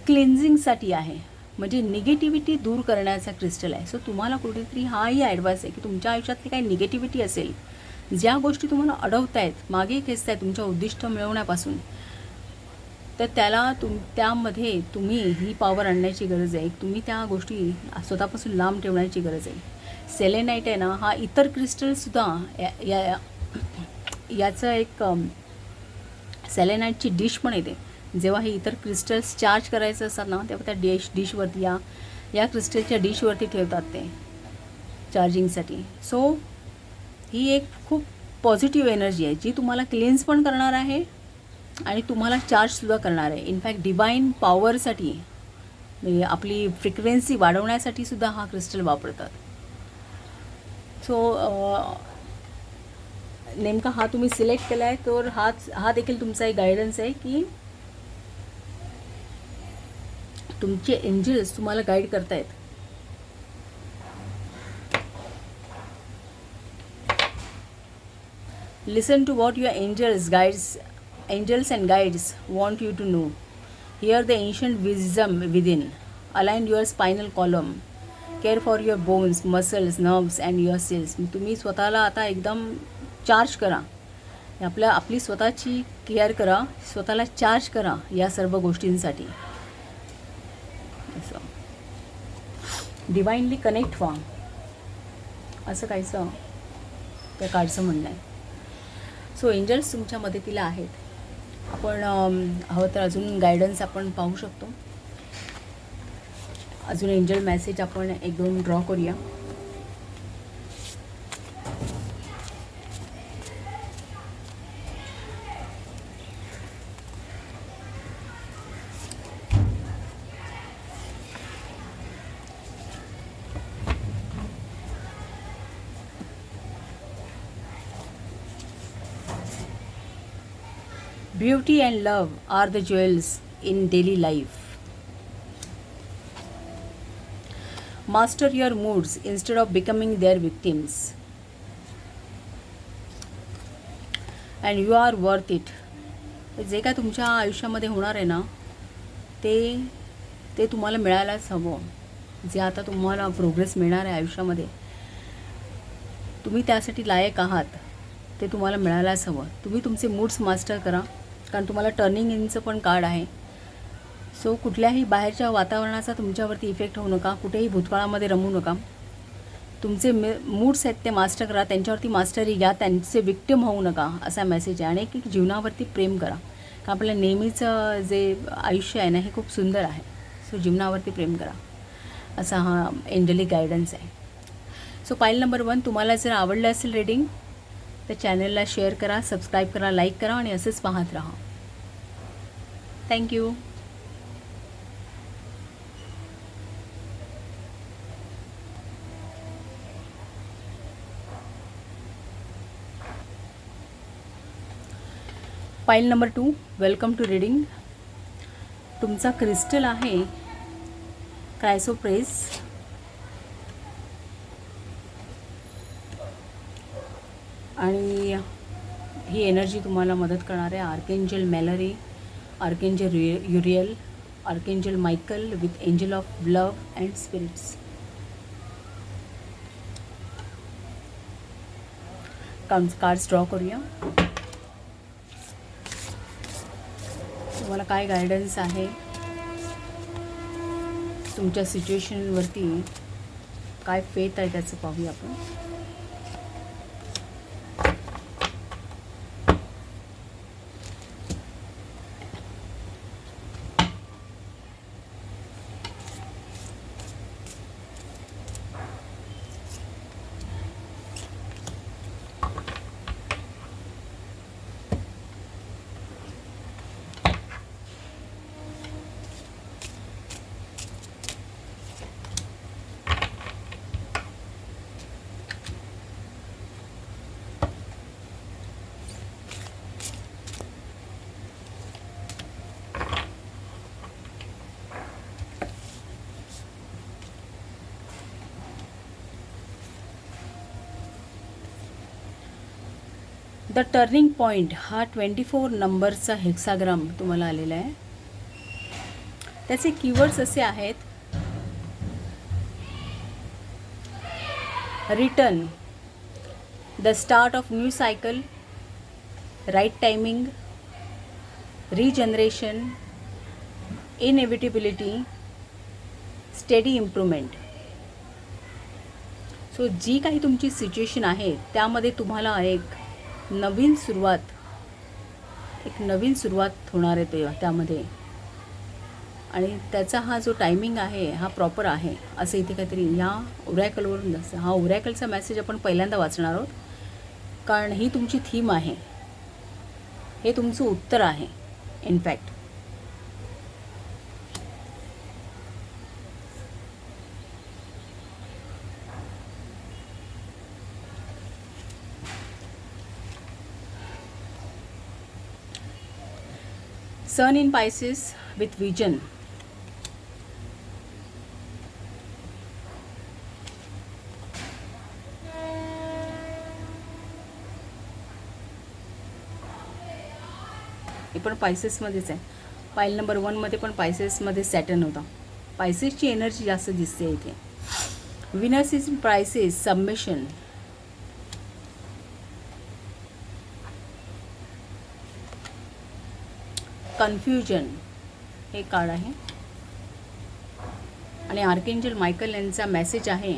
क्लिन्झिंगसाठी आहे, म्हणजे निगेटिव्हिटी दूर करण्याचा क्रिस्टल आहे. सो तुम्हाला कुठेतरी हाही ॲडवाइस आहे की तुमच्या आयुष्यातली काही निगेटिव्हिटी असेल, ज्या गोष्टी तुम्हाला अडवत आहेत, मागे खेचत आहेत तुमच्या उद्दिष्ट मिळवण्यापासून, तर त्यामध्ये तुम्ही ही पॉवर आणण्याची गरज आहे. तुम्ही त्या गोष्टी स्वतःपासून लांब ठेवण्याची गरज आहे. सेलेनाईट आहे ना, हा इतर क्रिस्टलसुद्धा याचं एक सेलेनाईटची डिश पण येते. जेव्हा हे इतर क्रिस्टल्स चार्ज करायचं असतात ना, तेव्हा त्या डिशवरती या क्रिस्टलच्या डिशवरती ठेवतात ते चार्जिंगसाठी. सो ही एक खूप पॉझिटिव्ह एनर्जी आहे, जी तुम्हाला क्लिन्स पण करणार आहे आणि तुम्हाला चार्जसुद्धा करणार आहे. इनफॅक्ट डिवाईन पॉवरसाठी म्हणजे आपली फ्रिक्वेन्सी वाढवण्यासाठी सुद्धा हा क्रिस्टल वापरतात. सो नेमका हा तुम्ही सिलेक्ट केला आहे, तर हा देखील तुमचा एक गायडन्स आहे की तुमचे एंजल्स तुम्हाला गाईड करतायत. Listen to what your angels and guides want you to know. Hear the ancient wisdom within. Align your spinal column. Care for your bones, muscles, nerves and your cells. तुम्ही स्वतःला आता एकदम charge करा. आपली स्वतःची care करा, स्वतःला charge करा या सर्व गोष्टींसाठी. असं डिवाइनली कनेक्ट व्हा, असं काहीचं त्या कार्डचं म्हणणं आहे. सो एंजल्स तुमच्या मदतीला आहेत. आपण हवं तर अजून गायडन्स आपण पाहू शकतो. अजून एंजल मेसेज आपण 1-2 ड्रॉ करूया. Beauty and love are the jewels in daily life. Master your moods instead of becoming their victims. And you are worth it. जे काय तुमच्या आयुष्यामध्ये होणार आहे ना, ते तुम्हाला मिळायलाच हवं. जे आता तुम्हाला प्रोग्रेस मिळणार आहे आयुष्यामध्ये, तुम्ही त्यासाठी लायक आहात, ते तुम्हाला मिळायलाच हवं. तुम्ही तुमचे मूड्स मास्टर करा, कारण तुम्हाला टर्निंग इनचं पण कार्ड आहे. सो कुठल्याही बाहेरच्या वातावरणाचा तुमच्यावरती इफेक्ट होऊ नका. कुठेही भूतकाळामध्ये रमू नका. तुमचे मूड्स आहेत ते मास्टर करा, त्यांच्यावरती मास्टरी घ्या, त्यांचे विक्टिम होऊ नका, असा मेसेज आहे. आणि एक जीवनावरती प्रेम करा, कारण आपलं नेहमीचं जे आयुष्य आहे ना, हे खूप सुंदर आहे. सो जीवनावरती प्रेम करा, असा हा एंजलिक गायडन्स आहे. सो पाईल नंबर 1, तुम्हाला जर आवडलं असेल रीडिंग तर चॅनलला शेअर करा, सबस्क्राईब करा, लाईक करा आणि असंच पाहत राहा. Thank you. Pile number 2, welcome to reading. तुमचा क्रिस्टल आहे क्रायसोप्रेस. आणि ही एनर्जी तुम्हाला मदत करणार आहे. Archangel Mallory, archangel Uriel, archangel Michael with angel of love and spirits. Cards draw करूया. तुम्हाला काय गायडन्स आहे तुमच्या सिच्युएशनवरती, काय फेथ आहे त्याचं पाहूया आपण. द टर्निंग पॉईंट हा 24 नंबरचा हेक्साग्राम तुम्हाला आलेला आहे. त्याचे कीवर्ड्स असे आहेत: return, the start of new cycle, right timing, regeneration, inevitability, steady improvement. So जी काही तुमची सिच्युएशन आहे त्यामध्ये तुम्हाला एक नवीन सुरुवात होणार आहे त्यामध्ये. आणि त्याचा हा जो टायमिंग आहे हा प्रॉपर आहे असं इथे काहीतरी ह्या ओरॅकलवरून असं. हा ओरॅकलचा मेसेज आपण पहिल्यांदा वाचणार आहोत, कारण ही तुमची थीम आहे, हे तुमचं उत्तर आहे. In fact. Sun in Pisces with vision. हे पण पायसेसमध्येच आहे. पाईल नंबर 1मध्ये पण पायसेसमध्ये सॅटर्न होता. पायसेसची एनर्जी जास्त दिसते इथे. Venus is Pisces submission. Confusion हे कार्ड आहे आणि आर्केंजल मायकल यांचा मेसेज आहे,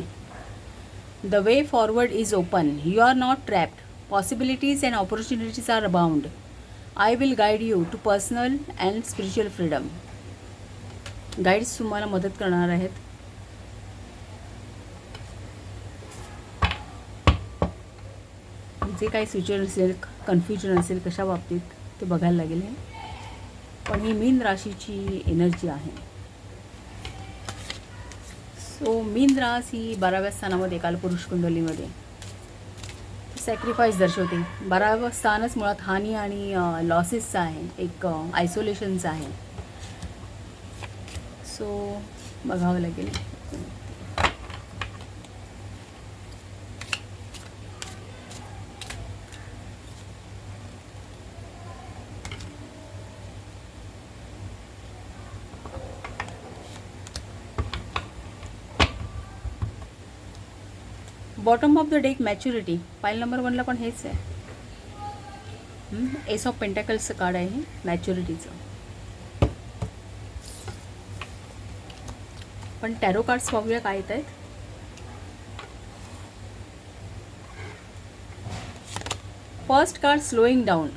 the way forward is open, you are not trapped, possibilities and opportunities are abound, I will guide you to personal and spiritual freedom. Guides तुम्हाला मदत करणार आहेत. जे काही सिच्युएशन असेल, कन्फ्युजन असेल कशा बाबतीत ते बघायला लागेल हे. पण ही मीन राशीची एनर्जी आहे. सो मीन रास ही 12व्या स्थानामध्ये कालपुरुष कुंडलीमध्ये सॅक्रिफाईस दर्शवते. 12वं स्थानच मुळात हानी आणि लॉसेसचं आहे, एक आयसोलेशनचं आहे. सो बघावं लागेल. Bottom of the deck maturity. पाईल नंबर 1ला पण हेच आहे. एस ऑफ पेंटॅकल्सचं कार्ड आहे हे मॅच्युरिटीचं. पण टॅरो कार्ड्स बघूया काय येत आहेत. First card slowing down.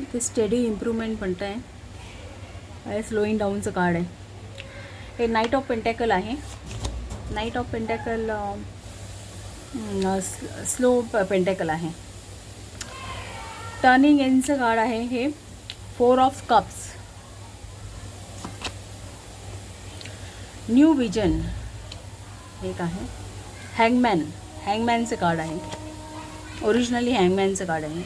इथे स्टेडी इम्प्रूव्हमेंट म्हणत आहे. स्लोईंग डाऊनचं कार्ड आहे हे. नाईट ऑफ पेंटॅकल आहे. Knight of pentacle slow pentacle आहे. टर्निंग एंडचं कार्ड आहे हे. 4 ऑफ कप्स. न्यू विजन एक आहे. हँगमॅनचं कार्ड आहे. ओरिजिनली हँगमॅनचं कार्ड आहे.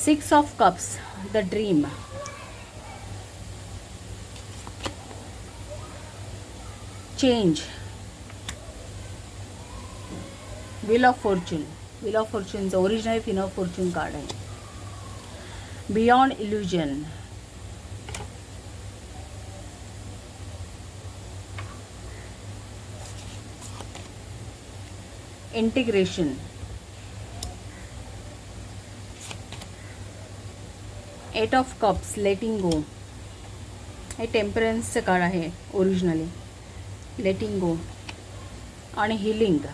6 of cups the dream. Change. Wheel of फॉर्च्यूनचं original wheel of fortune card आहे. Beyond illusion. Integration. 8 of cups letting गो. हे टेम्परन्सचं कार्ड आहे ओरिजिनली. लेटिंग गो आणि हिलिंग.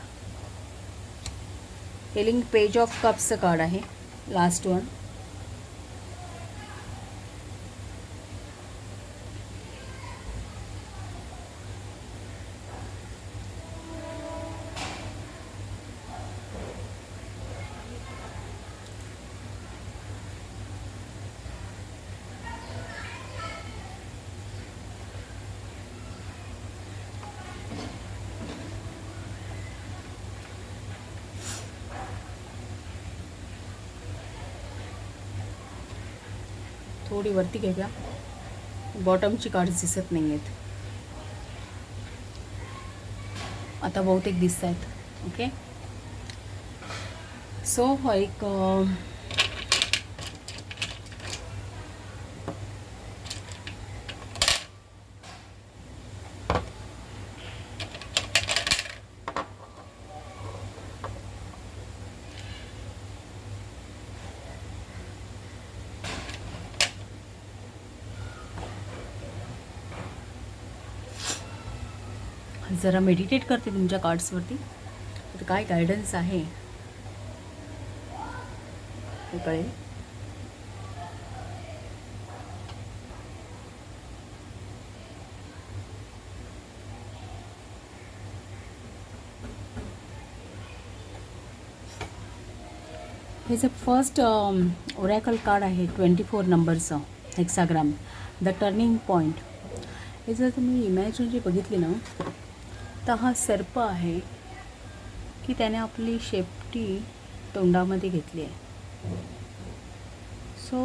पेज ऑफ कप्सचं कार्ड आहे लास्ट वन. थोडी वरती घेऊया. बॉटमची कार्ड्स दिसत नाही आहेत. आता बहुतेक दिसत आहेत. ओके. सो एक जरा मेडिटेट करते तुमच्या कार्ड्सवरती. तर काय गायडन्स आहे हे कळेल. हे जे फर्स्ट ओरॅकल कार्ड आहे 24 नंबरचं हेक्साग्राम, द टर्निंग पॉईंट. हे जर तुम्ही इमॅजिनरी बघितली ना, तर हा सर्प आहे की त्याने आपली शेपटी तोंडामध्ये घेतली आहे. सो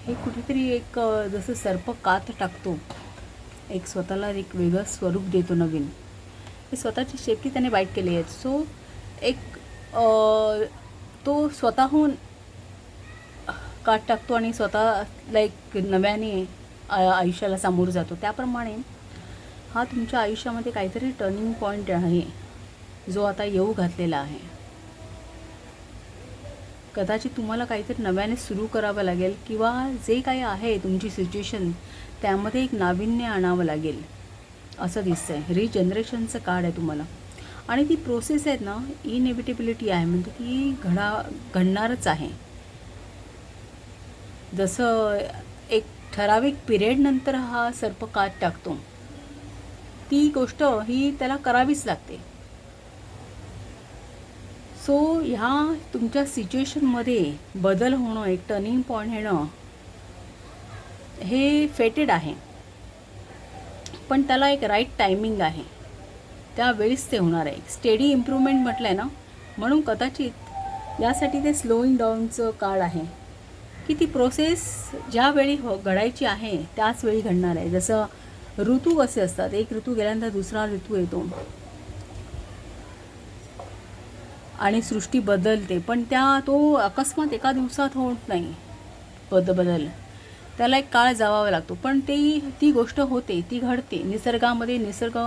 हे कुठेतरी एक जसं सर्प कात टाकतो, एक स्वतःला एक वेगळं स्वरूप देतो नवीन, हे स्वतःची शेपटी त्याने बाईट केली आहे. सो एक तो स्वतःहून काट टाकतो आणि स्वतःला एक नव्याने आयुष्याला सामोरं जातो. त्याप्रमाणे हा तुमच्या आयुष्यामध्ये काहीतरी टर्निंग पॉईंट आहे जो आता येऊ घातलेला आहे. कदाचित तुम्हाला काहीतरी नव्याने सुरू करावं लागेल किंवा जे काही आहे तुमची सिच्युएशन त्यामध्ये एक नाविन्य आणावं लागेल असं दिसतं आहे. रिजनरेशनचं कार्ड आहे तुम्हाला, आणि ती प्रोसेस आहे ना, इनएव्हिटेबिलिटी आहे, म्हणजे ती घडणारच आहे. जसं एक ठराविक पिरियड नंतर हा सर्प कात टाकतो, ती गोष्ट ही त्याला करावीच लागते. सो ह्या तुमच्या सिच्युएशनमध्ये बदल होणं, एक टर्निंग पॉईंट येणं हे फेटेड आहे, पण त्याला एक राईट टायमिंग आहे, त्यावेळीच ते होणार आहे. स्टेडी इम्प्रूव्हमेंट म्हटलं आहे ना, म्हणून कदाचित यासाठी ते स्लोईंग डाऊनचं कार्ड आहे की ती प्रोसेस ज्यावेळी घडायची आहे त्याच वेळी घडणार आहे. जसं ऋतू कसे असतात, एक ऋतू गेल्यानंतर दुसरा ऋतू येतो आणि सृष्टी बदलते, पण तो अकस्मात एका दिवसात होत नाही. बदल त्याला एक काळ जावावा लागतो, पण ती गोष्ट होते, ती घडते. निसर्गामध्ये निसर्ग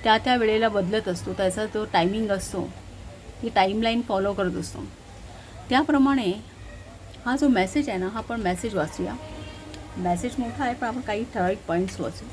त्या वेळेला बदलत असतो, त्याचा जो टायमिंग असतो, ती टाईमलाईन फॉलो करत असतो. त्याप्रमाणे हा जो मेसेज आहे ना, हा आपण मेसेज वाचूया. मेसेज मोठा आहे, पण आपण काही ठराविक पॉईंट्स वाचू.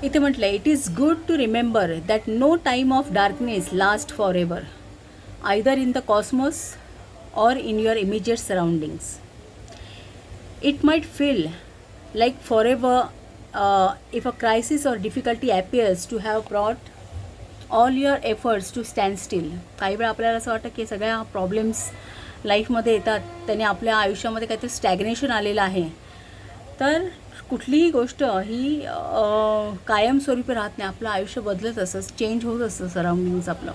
इथे म्हटलं, it is good to remember that no time of darkness last for ever, either in the cosmos or in your immediate surroundings. It might feel like forever if a crisis or difficulty appears to have brought all your efforts to stand still. काही वेळा आपल्याला असं वाटतं की सगळ्या problems लाईफमध्ये येतात, त्याने आपल्या आयुष्यामध्ये काहीतरी स्टॅग्नेशन आलेलं आहे. तर कुठलीही गोष्ट ही कायमस्वरूपी राहत नाही, आपलं आयुष्य बदलत असतं, चेंज होत असतं सराउंडिंग्स आपलं.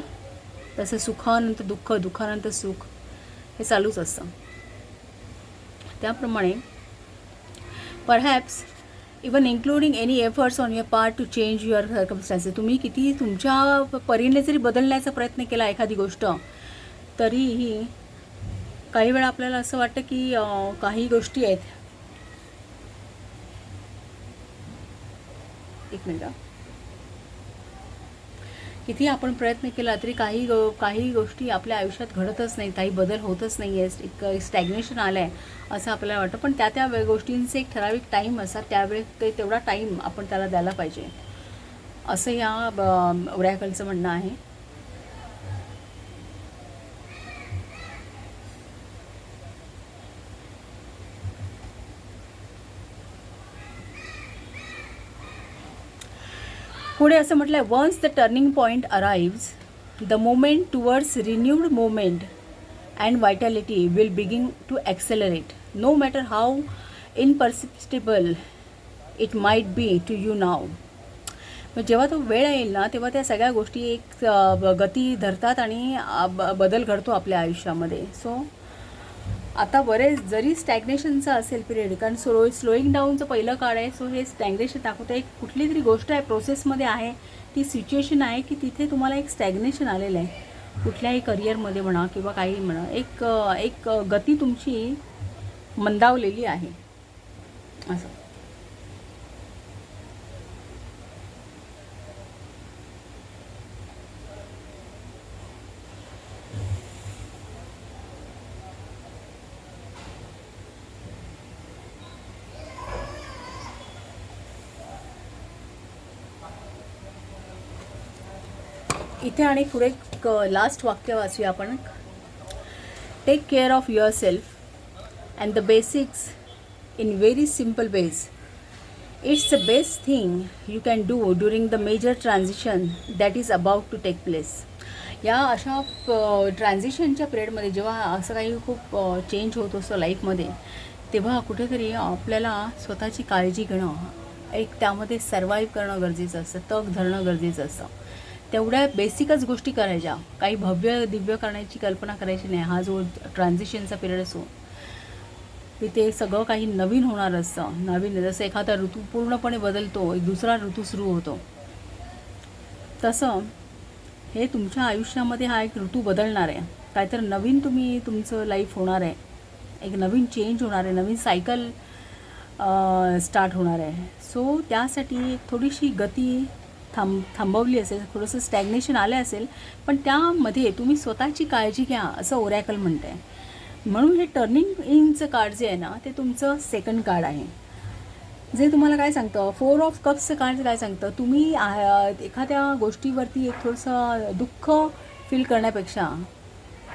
तसं सुखानंतर दुःख, दुःखानंतर सुख हे चालूच असतं. त्याप्रमाणे perhaps even including any efforts on your part two change your circumstances, तुम्ही किती तुमच्या परीने जरी बदलण्याचा प्रयत्न केला एखादी गोष्ट, तरीही काही वेळा आपल्याला असं वाटतं की काही गोष्टी आहेत. एक मिनिट. किती आपण प्रयत्न केला तरी काही गोष्टी आपल्या आयुष्यात घडतच नाही, काही बदल होतच नाही आहे, एक स्टॅग्नेशन आलं आहे असं आपल्याला वाटतं. पण त्या गोष्टींचे एक ठराविक टाईम असतात, त्यावेळी तेवढा टाईम आपण त्याला द्यायला पाहिजे, असं या ओरॅकलचं म्हणणं आहे. पुढे असं म्हटलं आहे, once the turning point arrives the moment towards renewed moment and vitality will begin to accelerate no matter how imperceptible it might be to you now. मग जेव्हा तो वेळ येईल ना, तेव्हा त्या सगळ्या गोष्टी एक गती धरतात आणि बदल घडतो आपल्या आयुष्यामध्ये. सो आता बरेच जरी स्टॅग्नेशनचं असेल पिरियड, कारण स्लोईंग डाऊनचं पहिलं काळ आहे. सो हे स्टॅग्नेशन दाखवतं, एक कुठली तरी गोष्ट आहे, प्रोसेसमध्ये आहे, ती सिच्युएशन आहे की तिथे तुम्हाला एक स्टॅग्नेशन आलेलं आहे, कुठल्याही करिअरमध्ये म्हणा किंवा काही म्हणा, एक गती तुमची मंदावलेली आहे असं. इथे आणि पुढे लास्ट वाक्य वाचूया आपण. Take care of yourself and the basics in very simple ways. It's the best thing you can do during the major transition that is about to take place. या अशा ट्रान्झिशनच्या पिरियडमध्ये जेव्हा असं काही खूप चेंज होत असतो लाईफमध्ये, तेव्हा कुठेतरी आपल्याला स्वतःची काळजी घेणं, एक त्यामध्ये सर्वाईव्ह करणं गरजेचं असतं, तग धरणं गरजेचं असतं. तेवढ्या बेसिकच गोष्टी करायच्या, काही भव्य दिव्य करण्याची कल्पना करायची नाही. हा जो ट्रान्झिशनचा पिरियड असतो तिथे सगळं काही नवीन होणार असतं. नवीन जसं एखादा ऋतू पूर्णपणे बदलतो, एक दुसरा ऋतू सुरू होतो, तसं हे तुमच्या आयुष्यामध्ये हा एक ऋतू बदलणार आहे. काहीतरी नवीन तुमचं लाईफ होणार आहे, एक नवीन चेंज होणार आहे, नवीन सायकल स्टार्ट होणार आहे. सो त्यासाठी थोडीशी गती थांबवली असेल, थोडंसं स्टॅग्नेशन आलं असेल, पण त्यामध्ये तुम्ही स्वतःची काळजी घ्या असं ओरॅकल म्हणतं आहे. म्हणून हे टर्निंग इनचं कार्ड जे आहे ना, ते तुमचं सेकंड कार्ड आहे. जे तुम्हाला काय सांगतं, 4 ऑफ कप्सचं कार्ड काय सांगतं, तुम्ही एखाद्या गोष्टीवरती एक थोडंसं दुःख फील करण्यापेक्षा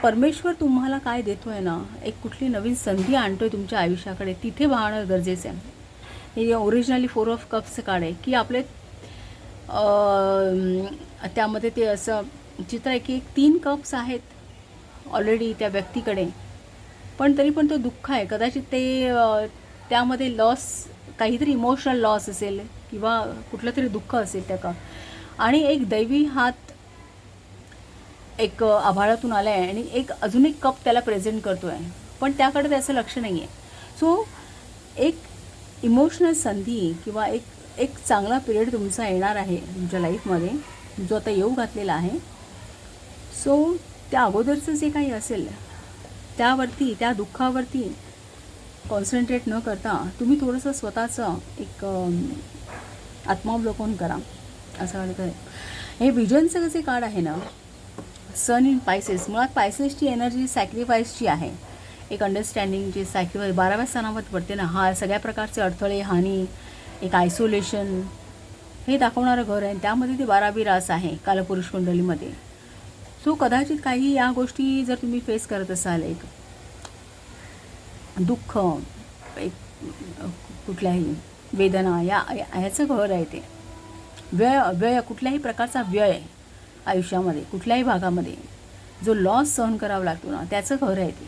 परमेश्वर तुम्हाला काय देतो आहे ना, एक कुठली नवीन संधी आणतो आहे तुमच्या आयुष्याकडे, तिथे पाहणं गरजेचं आहे. हे ओरिजिनली 4 ऑफ कप्सचं कार्ड आहे की आपले त्यामध्ये ते असं चित्र आहे की 3 कप्स आहेत ऑलरेडी त्या व्यक्तीकडे, पण तरी पण तो दुःख आहे. कदाचित ते त्यामध्ये लॉस, काहीतरी इमोशनल लॉस असेल किंवा कुठलं तरी दुःख असेल त्या आणि एक दैवी हात एक आभाळातून आला आहे आणि अजून एक कप त्याला प्रेझेंट करतो आहे, पण त्याकडे त्याचं लक्ष नाही आहे. सो एक इमोशनल संधी किंवा एक चांगला पिरियड तुमचा येणार आहे तुमच्या लाईफमध्ये, जो आता येऊ घातलेला आहे. सो त्या अगोदरचं जे काही असेल त्यावरती, त्या दुःखावरती कॉन्सन्ट्रेट न करता तुम्ही थोडंसं स्वतःचं एक आत्मावलोकन करा असं वाटतं आहे. हे विजनचं जे कार्ड आहे ना, सन इन पायसेस, मुळात पायसेसची एनर्जी सॅक्रिफाईसची आहे, एक अंडरस्टँडिंगची. सॅक्रिफाईस 12व्या स्थानामध्ये पडते ना, हा सगळ्या प्रकारचे अडथळे, हानी, एक आयसोलेशन हे दाखवणारं घर आहे. त्यामध्ये ते 12वी रास आहे कालपुरुष कुंडलीमध्ये. सो कदाचित काही या गोष्टी जर तुम्ही फेस करत असाल, एक दुःख, एक कुठल्याही वेदना, ह्याचं घर आहे ते. व्यय कुठल्याही प्रकारचा व्यय आयुष्यामध्ये कुठल्याही भागामध्ये जो लॉस सहन करावा लागतो ना, त्याचं घर आहे ते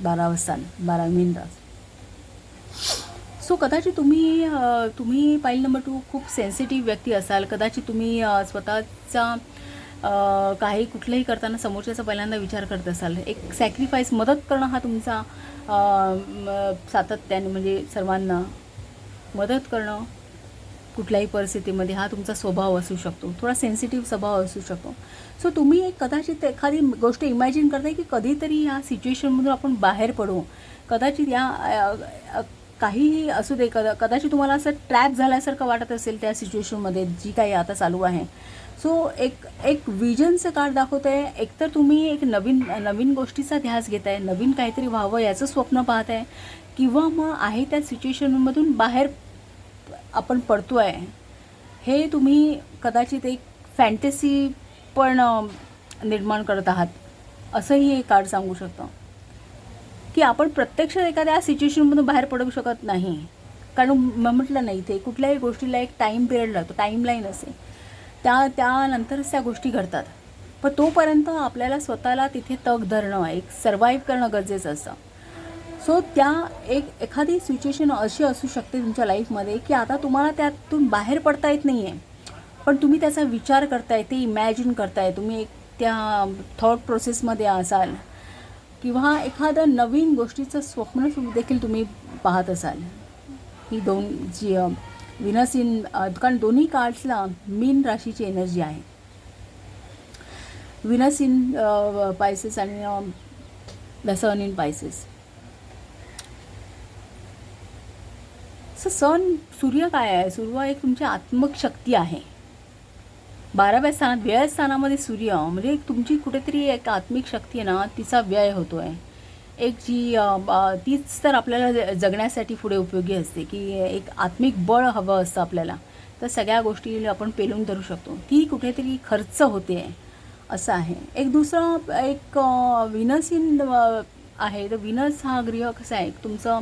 12वं स्थान, 12 मीन रास. सो कदाचित तुम्ही पाईल नंबर 2 खूप सेन्सिटिव्ह व्यक्ती असाल. कदाचित तुम्ही स्वतःचा काही कुठलंही करताना समोरच्याचा पहिल्यांदा विचार करत असाल. एक सॅक्रिफाईस, मदत करणं हा तुमचा सातत्याने, म्हणजे सर्वांना मदत करणं कुठल्याही परिस्थितीमध्ये हा तुमचा स्वभाव असू शकतो, थोडा सेन्सिटिव्ह स्वभाव असू शकतो. सो तुम्ही कदाचित एखादी गोष्ट इमॅजिन करताय की कधीतरी या सिच्युएशनमधून आपण बाहेर पडू. कदाचित या काहीही असू दे, कदाचित तुम्हाला असं ट्रॅप झाल्यासारखं वाटत असेल त्या सिच्युएशनमध्ये जी काही आता चालू आहे. सो एक विजनचं कार्ड दाखवतं आहे. एकतर तुम्ही एक नवीन गोष्टीचा ध्यास घेत आहे, नवीन काहीतरी व्हावं याचं स्वप्न पाहत आहे, किंवा मग आहे त्या सिच्युएशनमधून बाहेर आपण पडतो आहे. हे तुम्ही कदाचित एक फॅन्टसी पण निर्माण करत आहात, असंही हे कार्ड सांगू शकतं की आपण प्रत्यक्षात एखाद्या सिच्युएशनमधून बाहेर पडू शकत नाही. कारण म्हटलं नाही, इथे कुठल्याही गोष्टीला एक टाईम पिरियड लागतो, टाईमलाईन असे, त्यानंतरच त्या गोष्टी घडतात. पण तोपर्यंत आपल्याला स्वतःला तिथे तग धरणं, एक सर्वाईव्ह करणं गरजेचं असतं. सो एखादी सिच्युएशन अशी असू शकते तुमच्या लाईफमध्ये की आता तुम्हाला त्यातून बाहेर पडता येत नाही आहे, पण तुम्ही त्याचा विचार करताय, ते इमॅजिन करताय, तुम्ही एक त्या थॉट प्रोसेसमध्ये असाल, किंवा एखादं नवीन गोष्टीचं स्वप्न देखील तुम्ही पाहत असाल. ही जी विनस इन, कारण दोन्ही कार्ड्सला मीन राशीची एनर्जी आहे. विनस इन पायसेस आणि द सन इन पायसेस. सन, सूर्य काय आहे? सूर्य एक तुमची आत्मक शक्ती आहे. 12व्या स्थानात, व्यय स्थानामध्ये सूर्य, म्हणजे एक तुमची कुठेतरी एक आत्मिक शक्ती आहे ना, तिचा व्यय होतो आहे. एक तीच तर आपल्याला जगण्यासाठी पुढे उपयोगी असते, की एक आत्मिक बळ हवं असतं आपल्याला, तर सगळ्या गोष्टी आपण पेलून धरू शकतो. ती कुठेतरी खर्च होते असं आहे. एक दुसरं एक विनस इन आहे. तर विनस हा ग्रह कसा आहे, तुमचं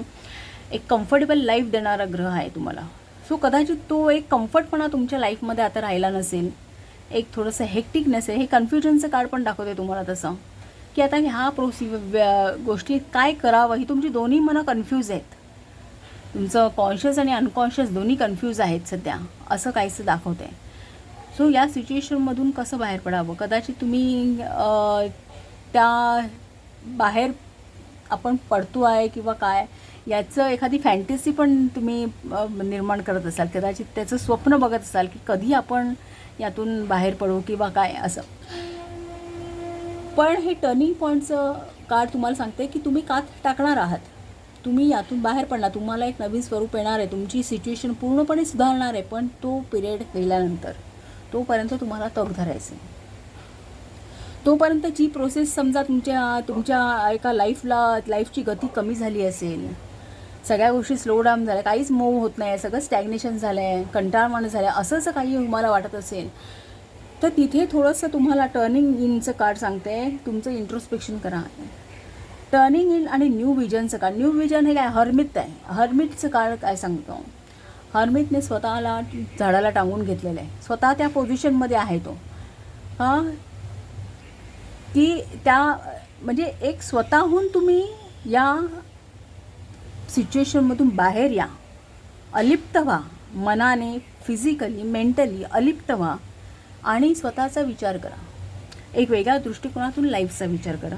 एक कम्फर्टेबल लाईफ देणारा ग्रह आहे तुम्हाला. सो कदाचित तो एक कम्फर्टपणा तुमच्या लाईफमध्ये आता राहिला नसेल, एक थोडंसं हेक्टिक नसेल. हे कन्फ्युजनचं कार्ड पण दाखवते तुम्हाला तसं, की आता ह्या गोष्टी काय करावं, ही तुमची दोन्ही मनं कन्फ्यूज आहेत. तुमचं कॉन्शियस आणि अनकॉन्शियस दोन्ही कन्फ्यूज आहेत सध्या, असं काहीसं दाखवतं आहे. सो या सिच्युएशनमधून कसं बाहेर पडावं, कदाचित तुम्ही त्या बाहेर आपण पडतो आहे किंवा काय याचं एखादी फॅन्टसी पण तुम्ही निर्माण करत असाल. कदाचित त्याचं स्वप्न बघत असाल की कधी आपण यातून बाहेर पडू किंवा काय असं. पण हे टर्निंग पॉईंटचं कार्ड तुम्हाला सांगते की तुम्ही कात टाकणार आहात, तुम्ही यातून बाहेर पडणार, तुम्हाला एक नवीन स्वरूप येणार आहे, तुमची सिच्युएशन पूर्णपणे सुधारणार आहे. पण तो पिरियड गेल्यानंतर तोपर्यंत तुम्हाला तग धरायचं आहे. तोपर्यंत जी प्रोसेस समजा तुमच्या एका लाईफची गती कमी झाली असेल, सगळ्या गोष्टी स्लो डाऊन झाल्या, काहीच मूव होत नाही, सगळं स्टॅग्नेशन झालं आहे, कंटाळवाणं झालं आहे, असं काही तुम्हाला वाटत असेल, तर तिथे थोडंसं तुम्हाला टर्निंग इनचं कार्ड सांगते, तुमचं इंट्रोस्पेक्शन करा. टर्निंग इन आणि न्यू विजनचं कार्ड. न्यू विजन हे काय, हर्मिट आहे. हर्मिटचं कार्ड काय सांगतो, हर्मिटने स्वतःला झाडाला टांगून घेतलेलं आहे, स्वतः त्या पोझिशनमध्ये आहे तो. हां, की त्या म्हणजे एक स्वतःहून तुम्ही या सिच्युएशनमधून बाहेर या, अलिप्त व्हा, मनाने, फिजिकली, मेंटली अलिप्त व्हा आणि स्वतःचा विचार करा. एक वेगळ्या दृष्टिकोनातून लाईफचा विचार करा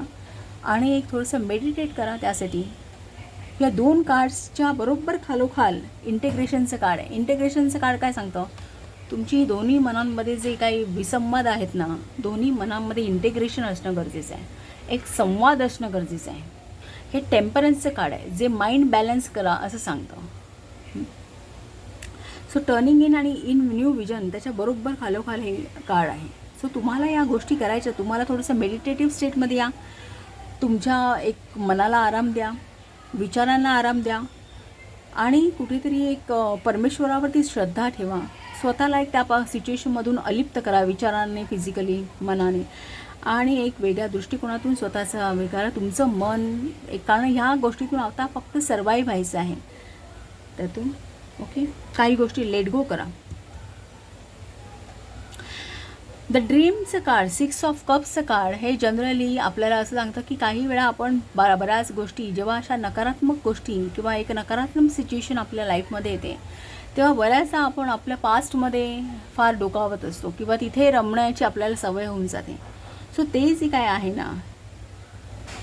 आणि एक थोडंसं मेडिटेट करा. त्यासाठी या दोन कार्ड्सच्या बरोबर खालोखाल इंटिग्रेशनचं कार्ड आहे. इंटिग्रेशनचं कार्ड काय सांगतं, तुमची दोन्ही मनांमध्ये जे काही विसंवाद आहेत ना, दोन्ही मनांमध्ये इंटिग्रेशन असणं गरजेचं आहे, एक संवाद असणं गरजेचं आहे. हे टेम्परन्सचं कार्ड आहे, जे माइंड बॅलन्स करा असं सांगतं. सो टर्निंग इन आणि इन न्यू विजन त्याच्या बरोबर खालोखाल हे कार्ड आहे. सो तुम्हाला या गोष्टी करायच्या, तुम्हाला थोडंसं मेडिटेटिव्ह स्टेटमध्ये या, तुमच्या एक मनाला आराम द्या, विचारांना आराम द्या आणि कुठेतरी एक परमेश्वरावरती श्रद्धा ठेवा. स्वतःला एक त्या सिच्युएशनमधून अलिप्त करा, विचारांनी, फिजिकली, मनाने आणि एक वेगळ्या दृष्टिकोनातून स्वतःचा करा. तुमचं मन एक, कारण ह्या गोष्टीतून आता फक्त सर्वाईव्ह व्हायचं आहे त्यातून. ओके, काही गोष्टी लेट गो करा. द ड्रीमचं कार्ड, 6 ऑफ कप्सचं कार्ड हे जनरली आपल्याला असं सांगतं की काही वेळा आपण बऱ्याच गोष्टी, जेव्हा अशा नकारात्मक गोष्टी किंवा एक नकारात्मक सिच्युएशन आपल्या लाईफमध्ये येते, तेव्हा बऱ्याचदा आपण आपल्या पास्टमध्ये फार डोकावत असतो किंवा तिथे रमण्याची आपल्याला सवय होऊन जाते. सो ते जे काय आहे ना,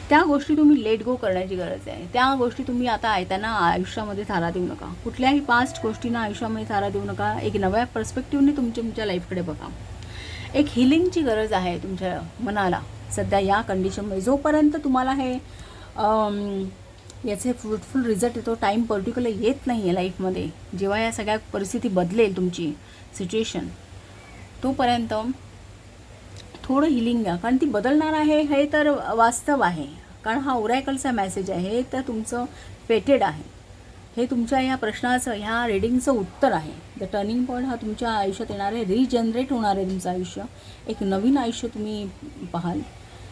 त्या गोष्टी तुम्ही लेट गो करण्याची गरज आहे. त्या गोष्टी तुम्ही आता आहे त्यांना आयुष्यामध्ये थारा देऊ नका, कुठल्याही पास्ट गोष्टींना आयुष्यामध्ये थारा देऊ नका. एक नव्या पर्स्पेक्टिव्हने तुमच्या लाईफकडे बघा. एक हिलिंगची गरज आहे तुमच्या मनाला सध्या या कंडिशनमध्ये. जोपर्यंत तुम्हाला हे याचे फ्रूटफुल रिझल्ट येतो, टाईम पर्टिक्युलर येत नाही आहे लाईफमध्ये, जेव्हा या सगळ्या परिस्थिती बदलेल तुमची सिच्युएशन, तोपर्यंत थोडं हिलिंग घ्या. कारण ती बदलणार आहे हे तर वास्तव आहे, कारण हा ओरॅकलचा मेसेज आहे, हे तर तुमचं फेटेड आहे, हे तुमच्या या प्रश्नाचं, ह्या रिडिंगचं उत्तर आहे. द टर्निंग पॉईंट हा तुमच्या आयुष्यात येणार आहे, रिजनरेट होणार आहे तुमचं आयुष्य, एक नवीन आयुष्य तुम्ही पाहाल,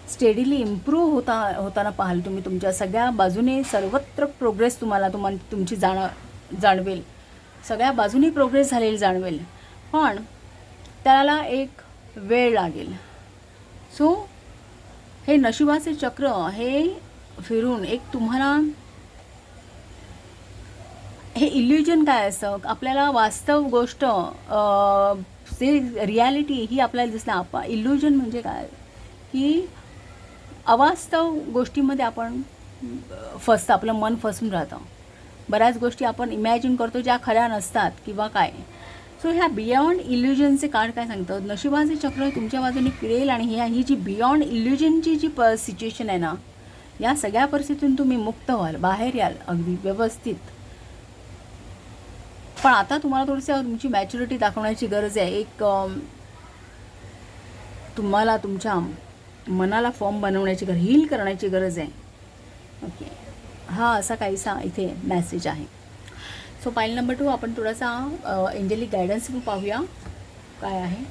स्टेडीली इम्प्रूव्ह होताना पाहाल तुम्ही. तुमच्या सगळ्या बाजूने सर्वत्र प्रोग्रेस तुमची जाणवेल, सगळ्या बाजूने प्रोग्रेस झालेली जाणवेल, पण त्याला एक वेळ लागेल. सो हे नशिबाचे चक्र हे फिरून एक तुम्हाला हे इल्युजन काय असतं, आपल्याला वास्तव गोष्ट जे रियालिटी ही आपल्याला दिसणं. इल्युजन म्हणजे काय की अवास्तव गोष्टीमध्ये आपण फसतं, आपलं मन फसून राहतं. बऱ्याच गोष्टी आपण इमॅजिन करतो ज्या खऱ्या नसतात किंवा काय. सो ह्या बियॉन्ड इल्युजनचे कार्ड काय सांगतं, नशिबाचे चक्र तुमच्या बाजूने फिरेल आणि ही जी बियॉन्ड इल्युजनची जी सिच्युएशन आहे ना, या सगळ्या परिस्थितीतून तुम्ही मुक्त व्हाल, बाहेर याल अगदी व्यवस्थित. पण आता तुम्हाला थोडीशी तुमची मॅच्युरिटी दाखवण्याची गरज आहे. एक तुम्हाला तुमच्या मनाला फॉर्म बनवण्याची गरज, हील करण्याची गरज आहे. ओके, हा असा काहीसा इथे मेसेज आहे. सो पाईल नंबर 2 आपण थोडासा एंजेलिक गायडन्स पाहूया काय आहे.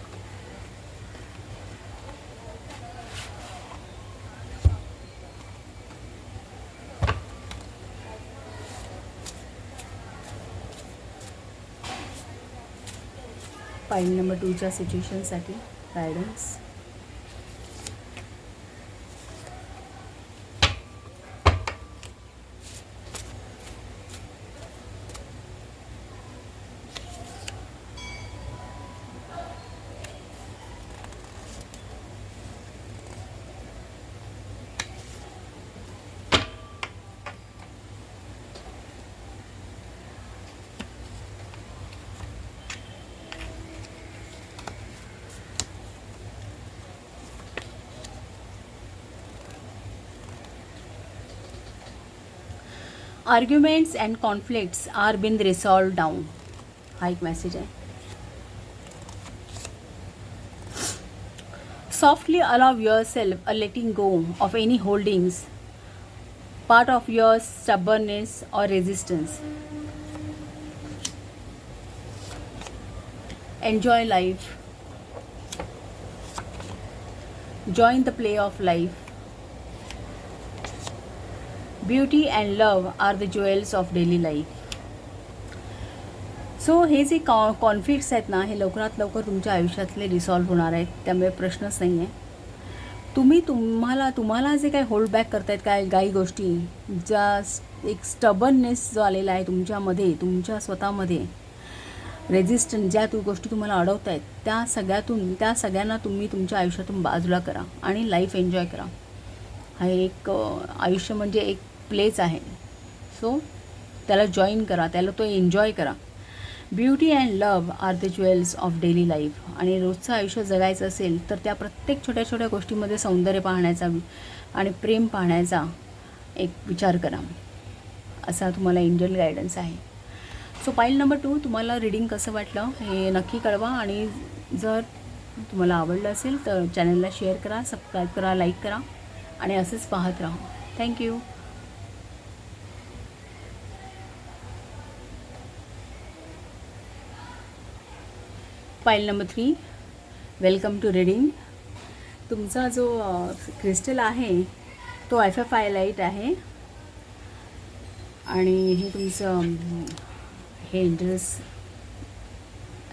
पाईल नंबर 2च्या सिच्युएशनसाठी guidance. Arguments and conflicts are been resolve down. हा एक मेसेज आहे. Softly allow yourself a letting go of any holdings, part of your stubbornness or resistance. Enjoy life, join the play of life. Beauty and love are the jewels of daily life. So हे जे conflicts आहेत ना, हे लवकरात लवकर तुमच्या आयुष्यातले रिसॉल्व्ह होणार आहेत. त्यामुळे प्रश्नच नाही आहे. तुम्हाला जे काही होल्ड बॅक करतायत काही गोष्टी, ज्या एक स्टबर्ननेस जो आलेला आहे तुमच्यामध्ये, तुमच्या स्वतःमध्ये रेजिस्टन्स, ज्या गोष्टी तुम्हाला अडवत आहेत, त्या सगळ्यांना तुम्ही तुमच्या आयुष्यातून बाजूला करा आणि लाईफ एन्जॉय करा. हा एक आयुष्य म्हणजे एक प्लेच आहे. सो त्याला जॉईन करा, त्याला तो एन्जॉय करा. Beauty and love are the jewels of daily life. आणि रोजचं आयुष्य जगायचं असेल तर त्या प्रत्येक छोट्या छोट्या गोष्टीमध्ये सौंदर्य पाहण्याचा आणि प्रेम पाहण्याचा एक विचार करा, असा तुम्हाला एंजल गायडन्स आहे. सो पाईल नंबर 2, तुम्हाला रीडिंग कसं वाटलं हे नक्की कळवा. आणि जर तुम्हाला आवडलं असेल तर चॅनलला शेअर करा, सबस्क्राईब करा, लाईक करा आणि असंच पाहत राहा. Thank you. Pile number 3, welcome to reading. तुमचा जो क्रिस्टल आहे तो FFI लाईट आहे आणि हे तुमचं हे एंजल्स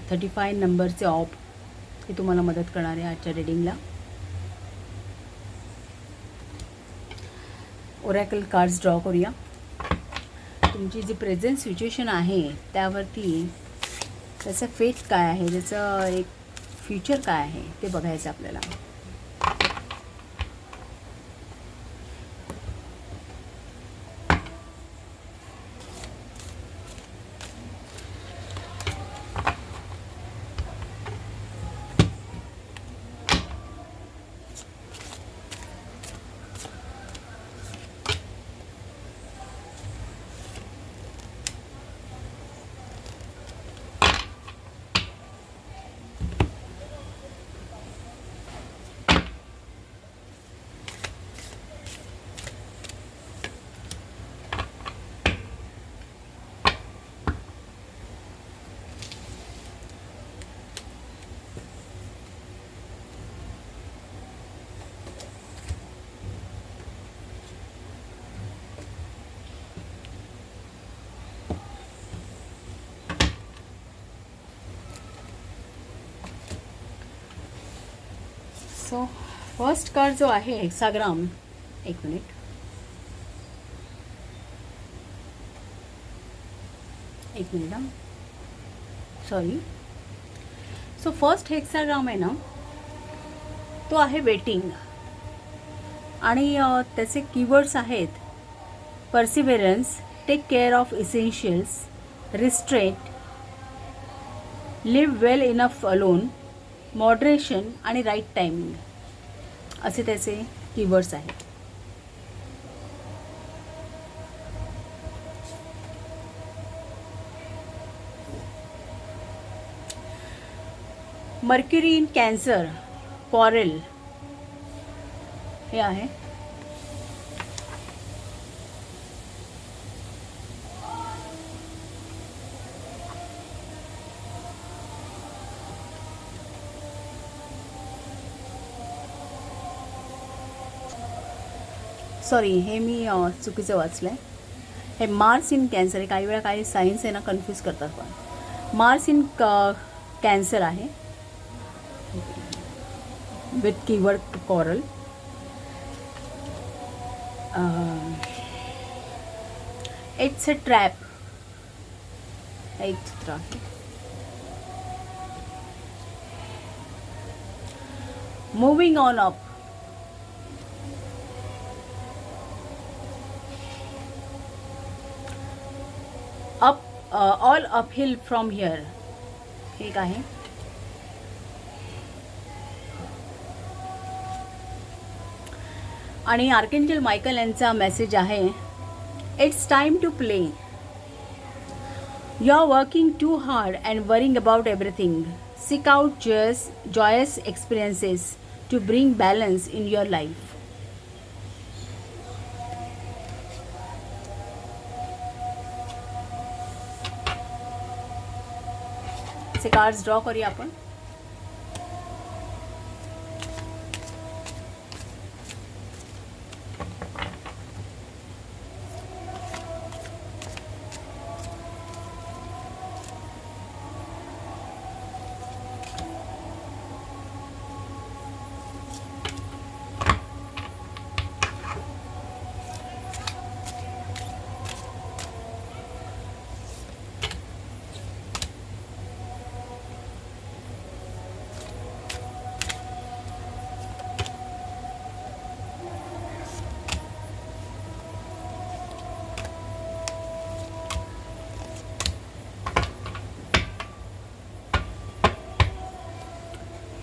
35 नंबरचे ऑप हे तुम्हाला मदत करणार आहे आजच्या रीडिंगला. ओरॅकल कार्ड्स ड्रॉ करूया. तुमची जी प्रेझेंट सिच्युएशन आहे त्यावरती त्याचं फेट काय आहे, त्याचं एक फ्युचर काय आहे ते बघायचं आपल्याला. सो फर्स्ट कार्ड जो आहे हेक्साग्राम, एक minute, sorry. So first hexagram आहे ना, तो आहे वेटिंग आणि त्याचे कीवर्ड्स आहेत perseverance, take care of essentials, restraint, live well enough alone, moderation आणि राईट टायमिंग असे त्याचे कीवर्ड्स आहेत. मर्क्युरी इन कॅन्सर, क्वारेल हे आहे. सॉरी, हे मी चुकीचं वाचलं आहे. हे मार्स इन कॅन्सर आहे. काही वेळा काही सायन्स आहे ना कन्फ्यूज करतात. पण मार्स इन कॅन्सर आहे with keyword coral. It's a trap. एक चित्र आहे. Moving on up. Up all uphill from here. एक आहे. आणि आर्केंजल मायकल यांचा मेसेज आहे, it's time to play. You are working too hard and worrying about everything. Seek out joyous experiences to bring balance in your life. से cards draw करूया आपण.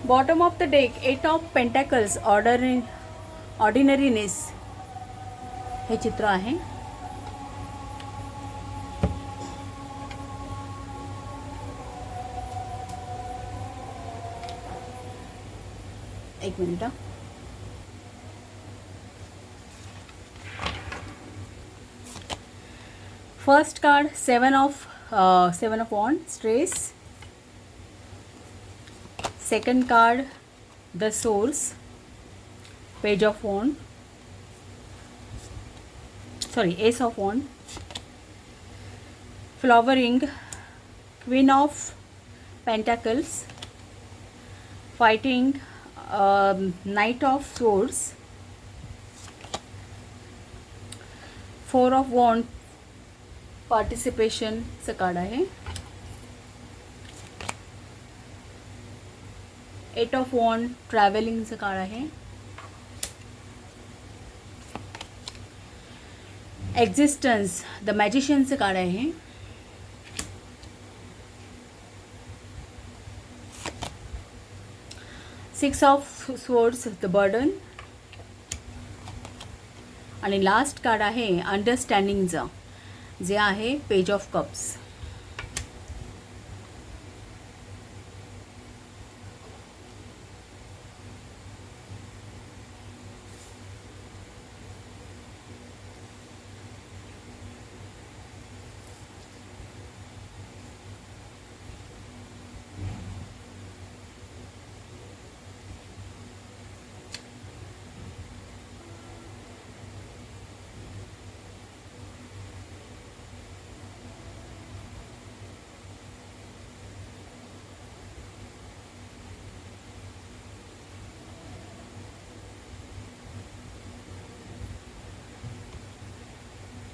Bottom of the deck 8 of pentacles. Ordinariness हे चित्र आहे. एक minute. First card 7 of wand, stress. Second card, the source, page of wand, ace of wand. Flowering, queen of pentacles. Fighting, knight of swords. 4 of wand, participation चा card आहे. 8 of वॉन्ड, ट्रॅव्हलिंगचं काळ आहे. Existence, the मॅजिशियनचं काळ आहे. Six of swords, the burden. आणि last card आहे अंडरस्टँडिंगचं, जे आहे पेज ऑफ कप्स.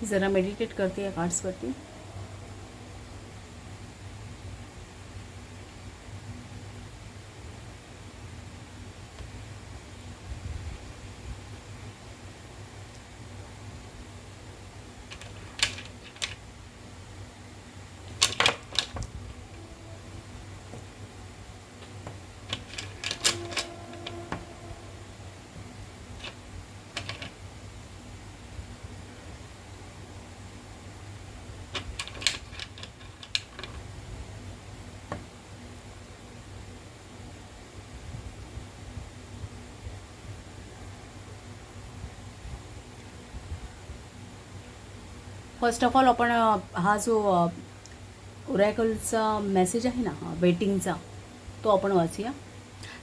जरा मेडिटेट करते या कार्ड्सवरती. फर्स्ट ऑफ ऑल आपण हा जो ओरॅकलचा मेसेज आहे ना, वेटिंगचा, तो आपण वाचूया.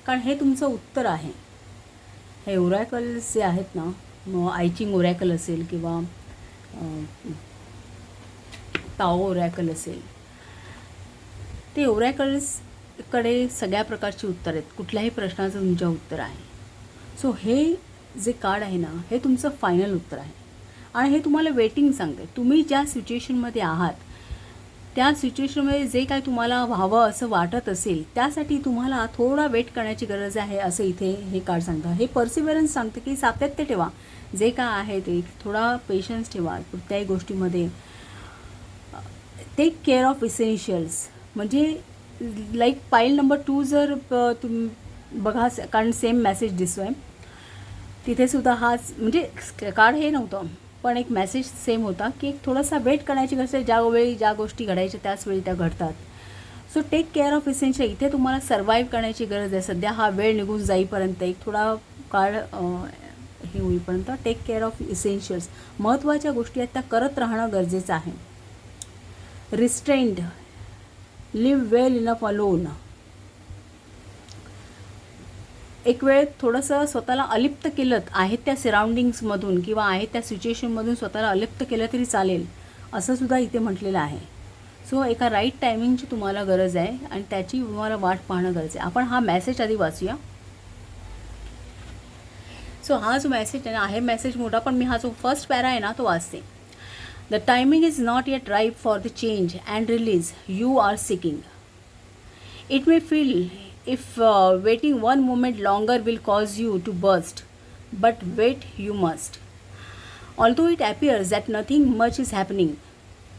कारण हे तुमचं उत्तर आहे. हे ओरॅकल्स जे आहेत ना, मग आयचिंग ओरॅकल असेल किंवा ताओ ओरॅकल असेल, ते ओरॅकल्स कडे सगळ्या प्रकारची उत्तर आहेत, कुठल्याही प्रश्नाचं तुमच्या उत्तर आहे. सो हे जे कार्ड आहे ना, हे तुमचं फायनल उत्तर आहे आणि हे तुम्हाला वेटिंग सांगते. तुम्ही ज्या सिच्युएशनमध्ये आहात त्या सिच्युएशनमध्ये जे काय तुम्हाला व्हावं असं वाटत असेल त्यासाठी तुम्हाला थोडा वेट करण्याची गरज आहे, असं इथे हे कार्ड सांगतं. हे पर्सिव्हरन्स सांगतं की सातत्य ठेवा, जे काय आहे ते थोडा पेशन्स ठेवा कुठल्याही गोष्टीमध्ये. टेक केअर ऑफ इसेन्शियल्स म्हणजे लाईक पाईल नंबर 2 जर बघा, कारण सेम मेसेज दिसतोय तिथेसुद्धा हाच म्हणजे कार्ड हे नव्हतं पण एक मेसेज सेम होता की एक थोडासा वेट करण्याची गरज आहे. ज्यावेळी ज्या गोष्टी घडायच्या त्याच वेळी त्या घडतात. So take care of essential, इथे तुम्हाला सर्वाईव्ह करण्याची गरज आहे सध्या. हा वेळ निघून जाईपर्यंत एक थोडा काळ हे होईपर्यंत टेक केअर ऑफ इसेन्शियल्स, महत्त्वाच्या गोष्टी आहेत त्या करत राहणं गरजेचं आहे. Restrained, leave well enough alone, एक वेळ थोडंसं स्वतःला अलिप्त केलं आहेत त्या सराउंडिंग्समधून किंवा आहेत त्या सिच्युएशनमधून स्वतःला अलिप्त केलं तरी चालेल, असं सुद्धा इथे म्हटलेलं आहे. सो एका राईट टायमिंगची तुम्हाला गरज आहे आणि त्याची तुम्हाला वाट पाहणं गरज आहे. आपण हा मेसेज आधी वाचूया. सो हा जो मेसेज आहे मेसेज मोठा, पण मी हा जो फर्स्ट पॅरा आहे ना तो वाचते. The timing is not yet right for the change and release you are seeking. It may feel if waiting one moment longer will cause you to burst, but wait you must. Although it appears that nothing much is happening,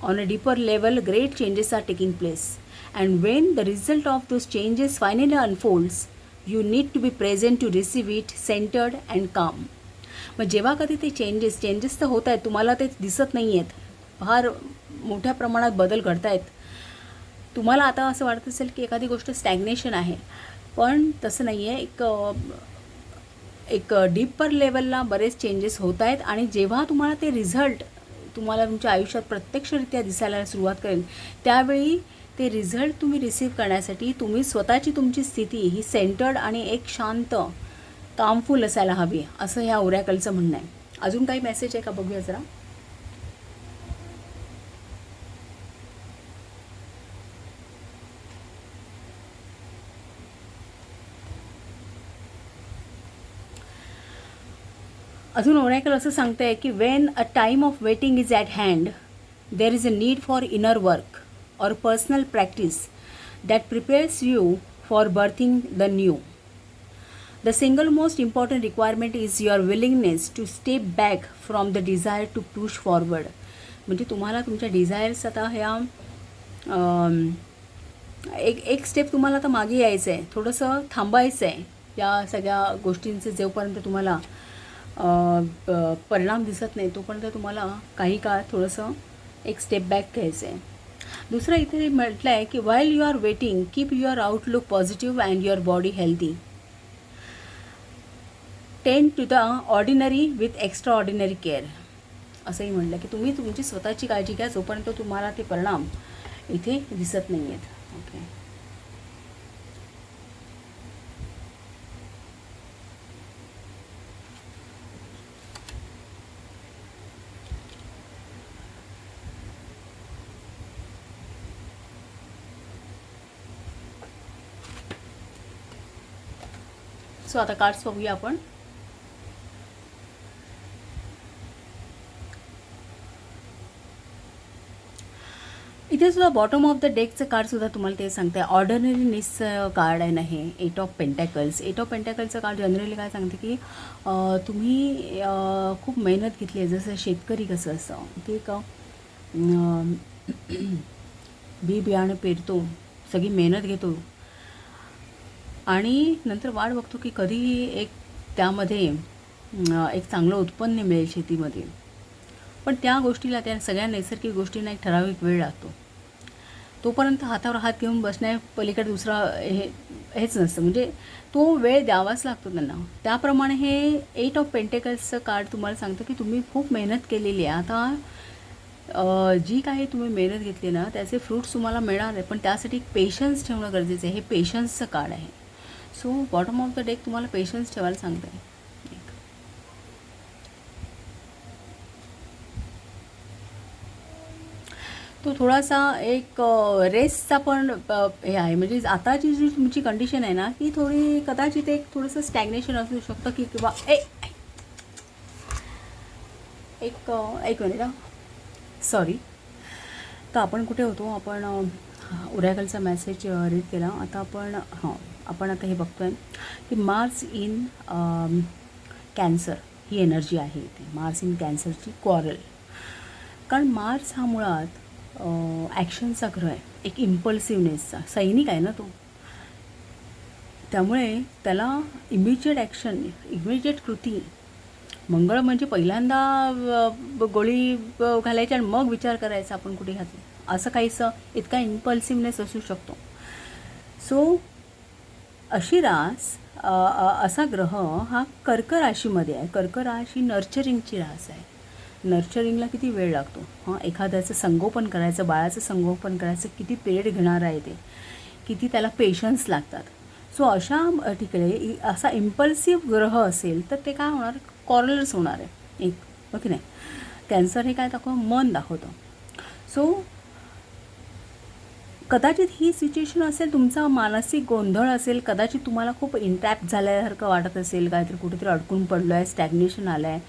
on a deeper level great changes are taking place. And when the result of those changes finally unfolds, you need to be present to receive it, centered and calm. मग जेव्हा कधी ते changes तर होत आहेत, तुम्हाला ते दिसत नाही आहेत, फार मोठ्या प्रमाणात बदल घडत आहेत. तुम्हाला आता असं वाटत असेल की एखादी गोष्ट स्टॅग्नेशन आहे, पण तसं नाही आहे. एक डीपर लेवलला बरेच चेंजेस होत आहेत आणि जेव्हा तुम्हाला ते रिझल्ट तुम्हाला तुमच्या आयुष्यात प्रत्यक्षरित्या दिसायला सुरुवात करेल त्यावेळी ते रिझल्ट तुम्ही रिसीव्ह करण्यासाठी तुम्ही स्वतःची तुमची स्थिती ही सेंटर्ड आणि एक शांत कामफुल असायला हवी, असं ह्या ओरॅकलचं म्हणणं आहे. अजून काही मेसेज आहे का बघूया जरा. अजून ओरॅकल असं सांगतं आहे की when a time of waiting is at hand there is a need for inner work or personal practice that prepares you for birthing the new. The single most important requirement is your willingness to step back from the desire to push forward. म्हणजे तुम्हाला तुमच्या desires आता ह्या एक step तुम्हाला आता मागे यायचं आहे, थोडंसं थांबायचं आहे या सगळ्या गोष्टींचे. जोपर्यंत तुम्हाला परिणाम दिसत नाही तोपर्यंत तुम्हाला काही काळ थोडंसं एक स्टेप बॅक घ्यायचं आहे. दुसरं इथे म्हटलं आहे की while you are waiting keep your outlook positive and your body healthy. Tend to the ordinary with extraordinary care. असंही म्हटलं की तुम्ही तुमची स्वतःची काळजी घ्या जोपर्यंत तुम्हाला ते परिणाम इथे दिसत नाही आहेत. ओके. सो आता कार्ड्स बघूया आपण. इथे सुद्धा बॉटम ऑफ द डेकचं कार्डसुद्धा तुम्हाला ते सांगते. ऑर्डिनरीनेसचं कार्ड आहे ना हे, 8 ऑफ पेंटॅकल्स. 8 ऑफ पेंटॅकलचं कार्ड जनरली काय सांगते की तुम्ही खूप मेहनत घेतली आहे. जसं शेतकरी कसं असतं की बी बियाणं पेरतो, सगळी मेहनत घेतो आणि नंतर वाट बघतो की कधी एक त्यामध्ये एक चांगलं उत्पन्न मिळेल शेतीमध्ये. पण त्या गोष्टीला, त्या सगळ्या नैसर्गिक गोष्टींना एक ठराविक वेळ लागतो. तोपर्यंत हातावर हात घेऊन बसण्या पलीकडे दुसरा हेच नसतं. म्हणजे तो वेळ द्यावाच लागतो त्यांना. त्याप्रमाणे हे 8 ऑफ पेंटेकल्सचं कार्ड तुम्हाला सांगतं की तुम्ही खूप मेहनत केलेली आहे. आता जी काही तुम्ही मेहनत घेतली ना त्याचे फ्रूट्स तुम्हाला मिळणार आहे, पण त्यासाठी पेशन्स ठेवणं गरजेचं आहे. हे पेशन्सचं कार्ड आहे. So bottom of the deck तुम्हाला पेशन्स ठेवायला सांगतं आहे. तो थोडासा एक रेस्टचा पण हे आहे. म्हणजे आताची जी तुमची कंडिशन आहे ना, ही थोडी कदाचित एक थोडंसं स्टॅग्नेशन असू शकतं, की किंवा एक मिनिट सॉरी. तर आपण कुठे होतो, आपण उऱ्याकलचा मेसेज रीड केला. आता आपण आता हे बघतो आहे की मार्स इन कॅन्सर ही एनर्जी आहे इथे. मार्स इन कॅन्सरची कॉरल. कारण मार्स हा मुळात ॲक्शनचा ग्रह आहे, एक इम्पल्सिव्हनेसचा सैनिक आहे ना तो. त्यामुळे त्याला इमिजिएट ॲक्शन, इमिजिएट कृती. मंगळ म्हणजे पहिल्यांदा गोळी घालायची आणि मग विचार करायचा आपण कुठे घातली, असं काहीसं इतका इम्पल्सिव्हनेस असू शकतो. सो अशी रास असा ग्रह हा कर्क राशीमध्ये आहे. कर्क राशी नर्चरिंगची रास आहे. नर्चरिंगला किती वेळ लागतो. एखाद्याचं संगोपन करायचं, बाळाचं संगोपन करायचं किती पिरियड घेणार आहे ते, किती त्याला पेशन्स लागतात. सो अशा ठिकाणी असा इम्पल्सिव्ह ग्रह असेल तर ते काय होणार, कॉरलर्स होणार आहे एक, ओके नाही. कॅन्सर हे काय दाखवतं, मन दाखवतं. सो कदाचित ही सिच्युएशन असेल, तुमचा मानसिक गोंधळ असेल, कदाचित तुम्हाला खूप इंटॅप झाल्यासारखं वाटत असेल, काहीतरी कुठेतरी अडकून पडलो आहे, स्टॅग्नेशन आलं आहे,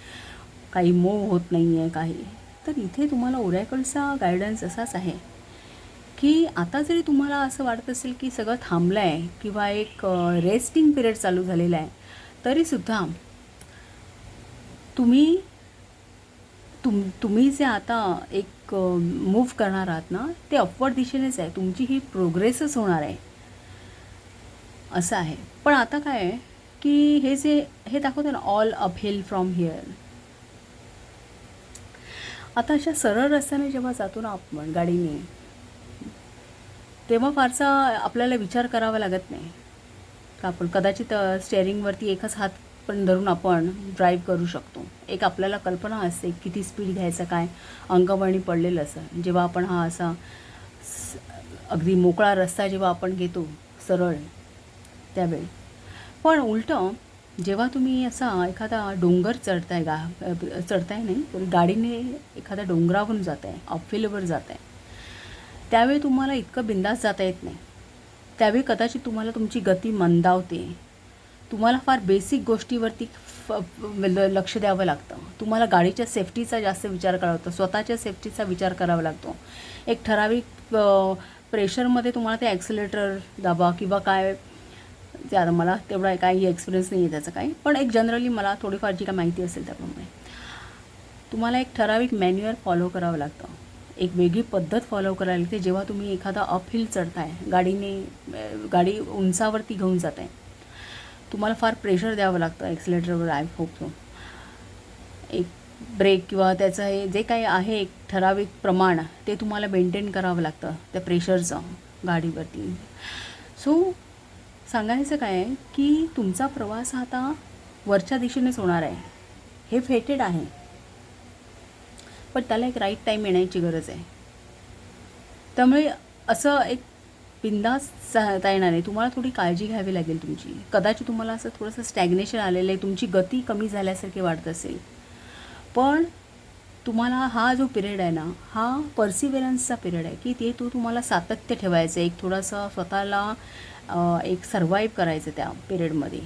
काही मूव होत नाही आहे काही. तर इथे तुम्हाला ओरॅकलचा गायडन्स असाच आहे की आता जरी तुम्हाला असं वाटत असेल की सगळं थांबलं आहे किंवा एक रेस्टिंग पिरियड चालू झालेला आहे, तरीसुद्धा तुम्ही जे आता एक मूव्ह करणार आहात ना, ते अपवर्ड दिशेनेच आहे. तुमची ही प्रोग्रेसच होणार आहे असं आहे. पण आता काय आहे की हे दाखवतं ना, ऑल अपहिल फ्रॉम हिअर. आता अशा सरळ रस्त्याने जेव्हा जातो ना आपण गाडीने, तेव्हा फारसा आपल्याला विचार करावा लागत नाही. का आपण कदाचित स्टेअरिंगवरती एकच हात पण धरून आपण ड्राईव्ह करू शकतो. एक आपल्याला कल्पना असते किती स्पीड घ्यायचं, काय अंगवळणी पडलेलं असं. जेव्हा आपण हा असा अगदी मोकळा रस्ता जेव्हा आपण घेतो सरळ, त्यावेळी. पण उलटं जेव्हा तुम्ही असा एखादा डोंगर चढताय नाही, तर गाडीने एखाद्या डोंगरावरून जात आहे, अपहिलवर जात आहे, त्यावेळी तुम्हाला इतकं बिंदास जाता येत नाही. त्यावेळी कदाचित तुम्हाला तुमची गती मंदावते. तुम्हाला फार बेसिक गोष्टीवरती लक्ष द्यावं लागतं. तुम्हाला गाडीच्या सेफ्टीचा जास्त विचार करावा लागतो, स्वतःच्या सेफ्टीचा विचार करावा लागतो. एक ठराविक प्रेशरमध्ये तुम्हाला ते ॲक्सिलेटर दाबा किंवा काय, ते आता मला तेवढा काही एक्सपिरियन्स नाही आहे त्याचं काही, पण एक जनरली मला थोडीफार जी काय माहिती असेल त्याप्रमाणे तुम्हाला एक ठराविक मॅन्युअर फॉलो करावं लागतं. एक वेगळी पद्धत फॉलो करायला लागते. जेव्हा तुम्ही एखादा अपहिल चढताय, गाडी उंचावरती घेऊन जात आहे, तुम्हाला फार प्रेशर द्यावं लागतं ॲक्सिलेटरवर. I hope so. एक ब्रेक किंवा त्याचं हे जे काही आहे एक ठराविक प्रमाण, ते तुम्हाला मेंटेन करावं लागतं त्या प्रेशरचं गाडीवरती. सो सांगायचं काय आहे की तुमचा प्रवास आता वरच्या दिशेनेच होणार आहे. हे फेटेड आहे, पण त्याला एक राईट टाईम येण्याची गरज आहे. त्यामुळे असं एक बिंदास जाता येणार नाही. तुम्हाला थोडी काळजी घ्यावी लागेल तुमची. कदाचित तुम्हाला असं थोडंसं स्टॅग्नेशन आलेलं आहे, तुमची गती कमी झाल्यासारखी वाटत असेल, पण तुम्हाला हा जो पिरियड आहे ना, हा पर्सिव्हरन्सचा पिरियड आहे की ते तुम्हाला सातत्य ठेवायचं आहे. एक थोडासा स्वतःला एक सर्वाईव्ह करायचं त्या पिरियडमध्ये.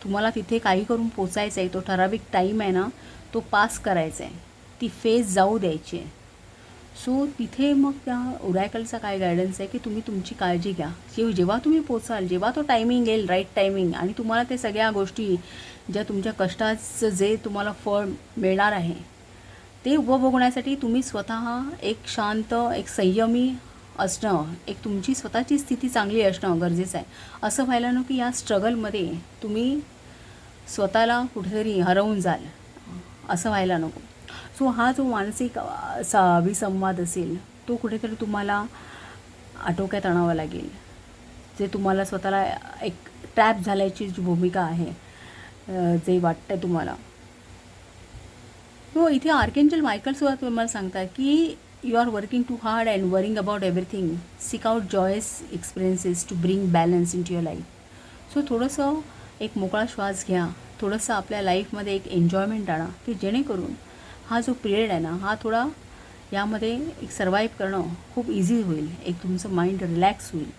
तुम्हाला तिथे काही करून पोचायचं आहे. तो ठराविक टाईम आहे ना, तो पास करायचा आहे, ती फेज जाऊ द्यायची आहे. सो तिथे मग त्या ओरॅकलचा काय गायडन्स आहे की तुम्ही तुमची काळजी घ्या. जेव्हा तुम्ही पोचाल, जेव्हा तो टायमिंग येईल, राईट टायमिंग, आणि तुम्हाला ते सगळ्या गोष्टी ज्या तुमच्या कष्टाचं जे तुम्हाला फळ मिळणार आहे ते उपभोगण्यासाठी तुम्ही स्वतः एक शांत, एक संयमी असणं, एक तुमची स्वतःची स्थिती चांगली असणं गरजेचं आहे. असं व्हायला नको की या स्ट्रगलमध्ये तुम्ही स्वतःला कुठेतरी हरवून जाल, असं व्हायला नको. सो हा जो मानसिक विसंवाद असेल, तो कुठेतरी तुम्हाला आटोक्यात आणावा लागेल. जे तुम्हाला स्वतःला एक ट्रॅप झाल्याची जी भूमिका आहे, जे वाटतं तुम्हाला. सो इथे आर्केंजल मायकलसुद्धा तुम्हाला सांगतात की you are working too hard and worrying about everything. Seek out joyous experiences to bring balance into your life. सो थोडंसं एक मोकळा श्वास घ्या, थोडंसं आपल्या लाईफमध्ये एक एन्जॉयमेंट आणा, की जेणेकरून हा जो पिरियड आहे ना, हा थोडा यामध्ये एक सर्वाईव्ह करणं खूप इझी होईल, एक तुमचं माइंड रिलॅक्स होईल.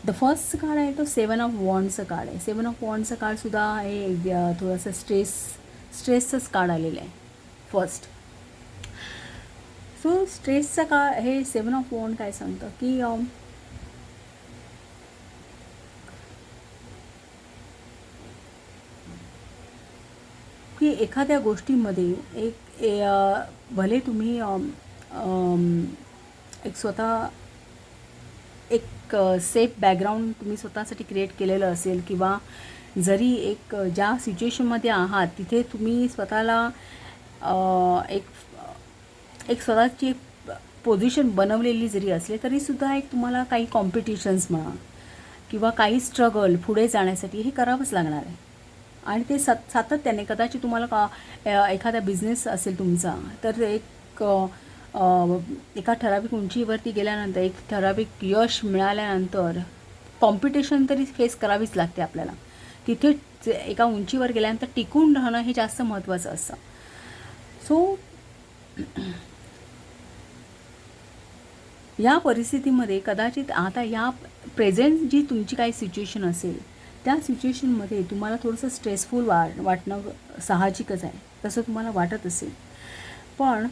द फर्स्ट कार्ड आहे तो 7 ऑफ वॉन्डचं कार्ड आहे. 7 ऑफ वॉन्डचं कार्डसुद्धा हे थोडंसं स्ट्रेसचंच कार्ड आलेलं आहे फर्स्ट. सो स्ट्रेसचं कार्ड हे 7 ऑफ वॉन्ड काय सांगतं की की एखाद्या गोष्टीमध्ये भले तुम्ही एक स्वतः एक सेफ बॅकग्राऊंड तुम्ही स्वतःसाठी क्रिएट केलेलं असेल, किंवा जरी एक ज्या सिच्युएशनमध्ये आहात तिथे तुम्ही स्वतःला एक स्वतःची पोझिशन बनवलेली जरी असली तरीसुद्धा एक तुम्हाला काही कॉम्पिटिशन्स म्हणा किंवा काही स्ट्रगल पुढे जाण्यासाठी हे करावंच लागणार आहे. आणि ते सातत्याने कदाचित तुम्हाला एखादा बिझनेस असेल तुमचा, तर एका ठराविक उंचीवरती गेल्यानंतर, एक ठराविक यश मिळाल्यानंतर कॉम्पिटिशन तरी फेस करावीच लागते आपल्याला. तिथे एका उंचीवर गेल्यानंतर टिकून राहणं हे जास्त महत्त्वाचं असतं. सो या परिस्थितीमध्ये कदाचित आता या प्रेझेंट जी तुमची काही सिच्युएशन असेल त्या सिच्युएशनमध्ये तुम्हाला थोडंसं स्ट्रेसफुल वाटणं साहजिकच आहे, तसं तुम्हाला वाटत असेल. पण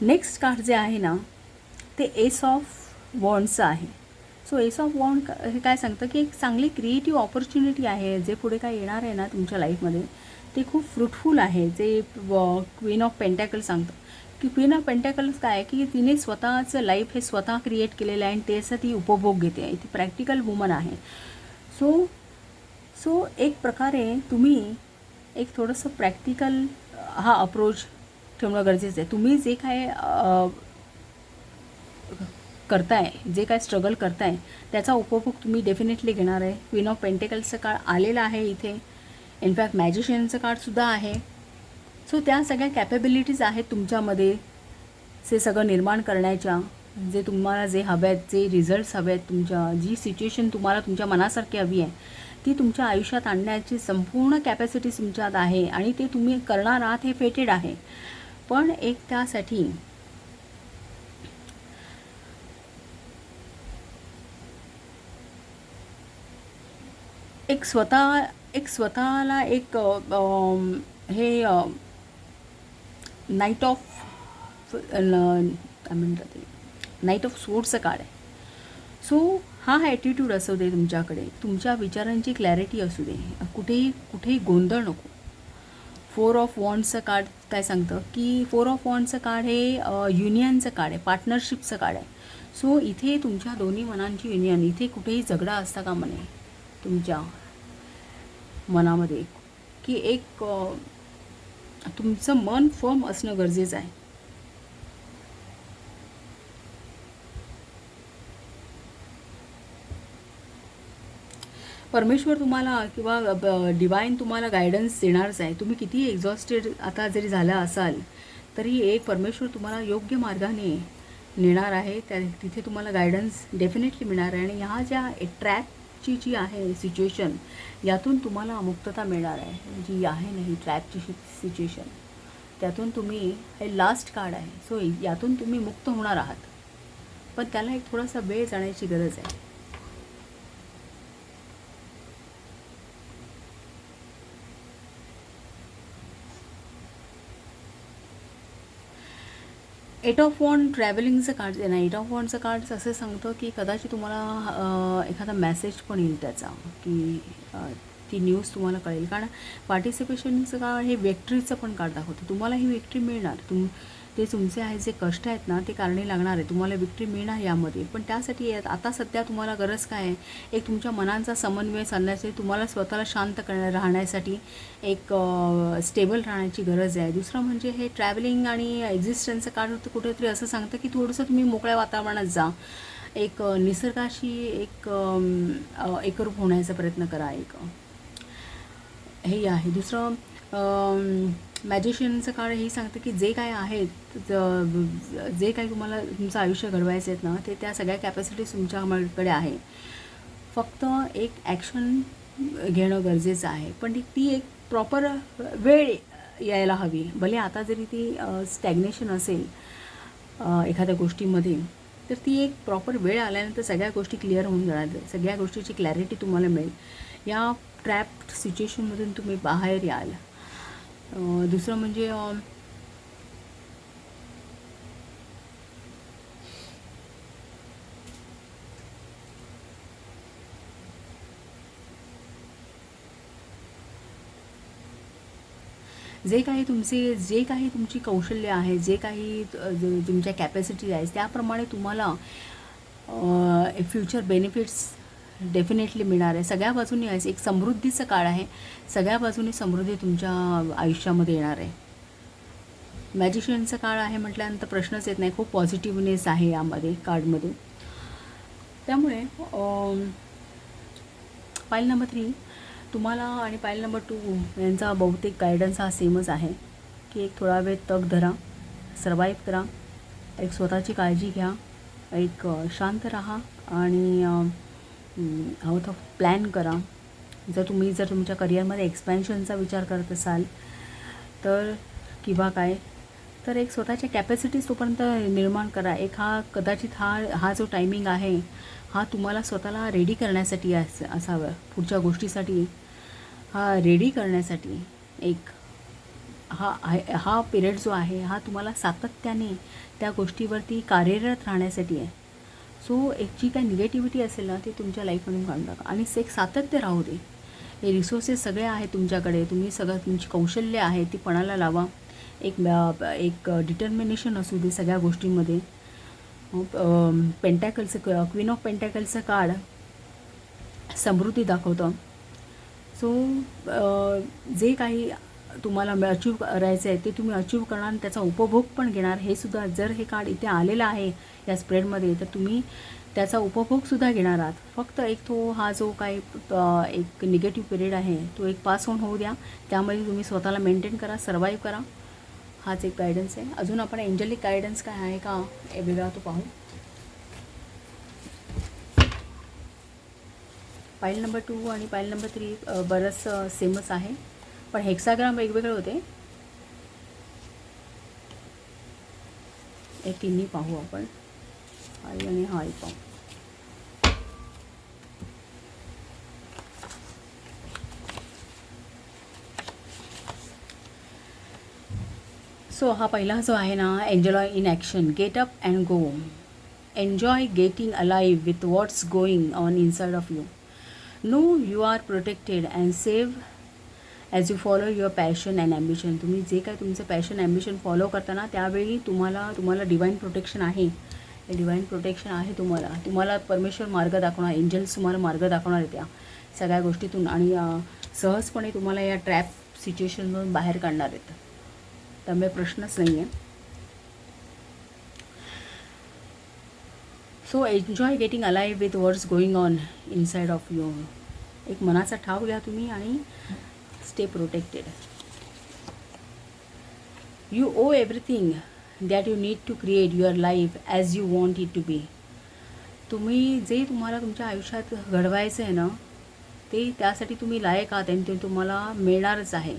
नेक्स्ट कार्ड जे आहे ना ते एस ऑफ वॉन्डचं आहे. सो एस ऑफ वॉन्ड हे काय सांगतं की एक चांगली क्रिएटिव्ह ऑपॉर्च्युनिटी आहे, जे पुढे काय येणार आहे ना तुमच्या लाईफमध्ये ते खूप फ्रुटफुल आहे. जे क्वीन ऑफ पेंटॅकल सांगतं की क्वीन ऑफ पेंटॅकल्स काय आहे की तिने स्वतःचं लाईफ हे स्वतः क्रिएट केलेलं आहे आणि त्याचा ती उपभोग घेते आहे. ती प्रॅक्टिकल वुमन आहे. सो एक प्रकारे तुम्ही एक थोडंसं प्रॅक्टिकल हा अप्रोच ठेवणं गरजेचं आहे. तुम्ही जे काय करताय, जे काय स्ट्रगल करताय त्याचा उपभोग तुम्ही डेफिनेटली घेणार आहे. क्वीन ऑफ पेंटेकल्सचं कार्ड आलेलं आहे इथे. इनफॅक्ट मॅजिशियनचं कार्डसुद्धा आहे. सो त्या सगळ्या कॅपेबिलिटीज आहेत तुमच्यामध्ये ते सगळं निर्माण करण्याच्या, जे तुम्हाला जे हवे आहेत, जे रिझल्ट्स हवे आहेत, तुमच्या जी सिच्युएशन तुम्हाला तुमच्या मनासारखी हवी आहे ती तुमच्या आयुष्यात आणण्याची संपूर्ण कॅपॅसिटी तुमच्यात आहे आणि ते तुम्ही करणार आहात हे फेटेड आहे. पण एक त्यासाठी एक स्वतःला एक हे नाईट ऑफ काय म्हणतात ते नाईट ऑफ स्वॉर्ड्सचं कार्ड आहे. सो हा ॲटिट्यूड असू दे तुमच्याकडे, तुमच्या विचारांची क्लॅरिटी असू दे, कुठेही गोंधळ नको. 4 ऑफ वॉन्ड्सचं कार्ड काय सांगतं की 4 ऑफ वॉन्ड्सचं कार्ड हे युनियनचं कार्ड आहे, पार्टनरशिपचं कार्ड आहे. सो इथे तुमच्या दोन्ही मनांची युनियन, इथे कुठेही झगडा असता कामा नये तुमच्या मनामध्ये, की एक तुमचं मन फर्म असणं गरजेचं आहे. परमेश्वर तुम्हाला किंवा डिवाईन तुम्हाला गायडन्स देणारच आहे. तुम्ही कितीही एक्झॉस्टेड आता जरी झाला असाल तरी एक परमेश्वर तुम्हाला योग्य मार्गाने नेणार आहे. तिथे तुम्हाला गायडन्स डेफिनेटली मिळणार आहे. आणि ह्या ज्या ट्रॅपची जी आहे सिच्युएशन, यातून तुम्हाला मुक्तता मिळणार आहे. जी आहे ना ही ट्रॅपची सिच्युएशन, त्यातून तुम्ही, हे लास्ट कार्ड आहे. सो यातून तुम्ही मुक्त होणार आहात, पण त्याला एक थोडासा वेळ जाण्याची गरज आहे. एट ऑफ वॉन्ड ट्रॅव्हलिंगचं कार्ड आहे ना, एट ऑफ वॉन्डचं कार्ड असं सांगतं की कदाचित तुम्हाला एखादा मेसेज पण येईल त्याचा, की ती न्यूज तुम्हाला कळेल. कारण पार्टिसिपेशनचं कार्ड हे विक्ट्रीचं पण कार्ड दाखवतं. तुम्हाला ही विक्ट्री मिळणार. ते तुमचे आहे जे कष्ट आहेत ना ते कारणे लागणार आहे, तुम्हाला विक्ट्री मिळणार यामध्ये. पण त्यासाठी आता सध्या तुम्हाला गरज काय आहे, एक तुमच्या मनांचा समन्वय साधण्यासाठी, तुम्हाला स्वतःला शांत राहण्यासाठी एक स्टेबल राहण्याची गरज आहे. दुसरं म्हणजे हे ट्रॅव्हलिंग आणि एक्झिस्टन्सचं कार्ड होतं, कुठेतरी असं सांगतं की थोडंसं तुम्ही मोकळ्या वातावरणात जा, एक निसर्गाशी एकरूप होण्याचा प्रयत्न करा. हे आहे. दुसरं मॅजिशियनचं कार्ड हे सांगतं की जे काय आहेत, जे काही तुम्हाला तुमचं आयुष्य घडवायचं आहेत ना, ते त्या सगळ्या कॅपॅसिटीज तुमच्याकडे आहे. फक्त एक ॲक्शन घेणं गरजेचं आहे. पण ती एक प्रॉपर वेळ यायला हवी. भले आता जरी ती स्टॅग्नेशन असेल एखाद्या गोष्टीमध्ये, तर ती एक प्रॉपर वेळ आल्यानंतर सगळ्या गोष्टी क्लिअर होऊन जाणार, सगळ्या गोष्टीची क्लॅरिटी तुम्हाला मिळेल. या ट्रॅप्ड सिच्युएशनमधून तुम्ही बाहेर याल. दुसरं म्हणजे जे काही तुमची कौशल्य आहे, जे काही तुमच्या कॅपॅसिटी आहे, त्याप्रमाणे तुम्हाला फ्युचर बेनिफिट्स डेफिनेटली मिळणार आहे. सगळ्या बाजूनी आहे, एक समृद्धीचं काळ आहे. सगळ्या बाजूनी समृद्धी तुमच्या आयुष्यामध्ये येणार आहे. मॅजिशियनचं काळ आहे म्हटल्यानंतर प्रश्नच येत नाही. खूप पॉझिटिव्हनेस आहे यामध्ये कार्डमध्ये. त्यामुळे पाईल नंबर 3 तुम्हाला आणि पाईल नंबर 2 यांचा बहुतेक गायडन्स हा सेमच आहे की एक थोडा वेळ तग धरा, सर्वाईव्ह करा, एक स्वतःची काळजी घ्या, एक शांत राहा आणि हवं तर प्लॅन करा. जर तुमच्या करिअरमध्ये एक्सपॅन्शनचा विचार करत असाल तर किंवा काय, तर एक स्वतःच्या कॅपॅसिटीज तोपर्यंत निर्माण करा. एक कदाचित हा जो टायमिंग आहे हा तुम्हाला स्वतःला रेडी करण्यासाठी असावा. पुढच्या गोष्टीसाठी रेडी करण्यासाठी एक हा पिरियड जो आहे हा तुम्हाला सातत्याने त्या गोष्टीवरती कार्यरत राहण्यासाठी आहे. सो एक जी काही निगेटिव्हिटी असेल ना ती तुमच्या लाईफमधून काढून टाका आणि एक सातत्य राहू दे. हे रिसोर्सेस सगळे आहेत तुमच्याकडे, तुमची कौशल्य आहे ती पणाला लावा. एक डिटर्मिनेशन असू दे सगळ्या गोष्टींमध्ये. पेंटॅकलचं क्वीन ऑफ पेंटॅकलचं कार्ड समृद्धी दाखवतं. सो जे काही तुम्हाला अचीव करायचं आहे ते तुम्ही अचीव करणार आणि त्याचा उपभोग पण घेणार. हे सुद्धा जर हे कार्ड इथे आलेलं आहे या स्प्रेडमध्ये तर तुम्ही त्याचा उपभोगसुद्धा घेणार आहात. फक्त हा जो काही एक निगेटिव्ह पिरियड आहे तो एक पास ऑन होऊ द्या. त्यामध्ये तुम्ही स्वतःला मेंटेन करा, सर्वाईव्ह करा. हाच एक गायडन्स आहे. अजून आपण एंजलिक गायडन्स काय आहे का वेगळा तो पाहू. पाईल नंबर 2 आणि पाईल नंबर 3 बरंच सेमच आहे, पण हेक्साग्राम वेगवेगळे होते. हे तिन्ही पाहू आपण, आई आणि हा पाहू. सो हा पहिला जो आहे ना, enjoy in action, get up and go. Enjoy getting alive with what's going on inside of you. Know you are protected and save as you follow your passion and ambition. तुम्ही जे काय तुमचं passion ambition follow करताना त्यावेळी तुम्हाला divine protection आहे. Divine protection आहे तुम्हाला परमेश्वर मार्ग दाखवणार, एंजल्स तुम्हाला मार्ग दाखवणार आहे त्या सगळ्या गोष्टीतून आणि सहजपणे तुम्हाला या ट्रॅप सिच्युएशनमधून बाहेर काढणार आहेत. त्यामुळे प्रश्नच नाही आहे. So enjoy getting alive with what's going on inside of you. एक मनाचा ठाव घ्या तुम्ही आणि stay protected. You owe everything that you need to create your life as you want it to be. तुम्ही जे तुम्हाला तुमच्या आयुष्यात घडवायचं आहे ना ते त्यासाठी तुम्ही लायक आहात आणि ते तुम्हाला मिळणारच आहे.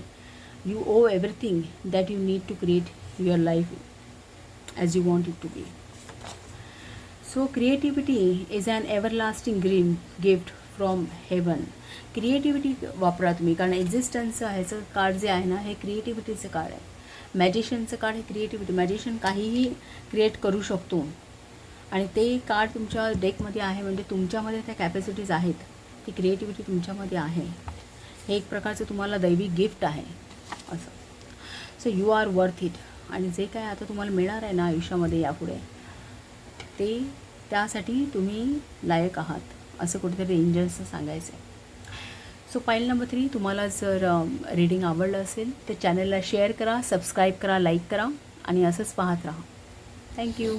You owe everything that you need to create your life as you want it to be. So creativity is an everlasting gift from heaven. Creativity वापरा तुम्ही, कारण एक्झिस्टन्सचं ह्याचं कार्ड जे आहे ना हे क्रिएटिव्हिटीचं कार्ड आहे. मॅजिशियनचं कार्ड हे क्रिएटिव्हिटी, मॅजिशियन काहीही क्रिएट करू शकतो आणि ते कार्ड तुमच्या डेकमध्ये आहे म्हणजे तुमच्यामध्ये त्या कॅपॅसिटीज आहेत, ती क्रिएटिव्हिटी तुमच्यामध्ये आहे. हे एक प्रकारचं तुम्हाला दैवी गिफ्ट आहे असं. So you are worth it. आणि जे काय आता तुम्हाला मिळणार आहे ना आयुष्यामध्ये यापुढे ते त्यासाठी तुम्ही लायक आहात असं कुठेतरी एंजल्सचं सांगायचं आहे. सो पाईल नंबर 3 तुम्हाला जर रीडिंग आवडलं असेल तर चॅनलला शेअर करा, सबस्क्राईब करा, लाईक करा आणि असंच पाहत राहा. थँक्यू.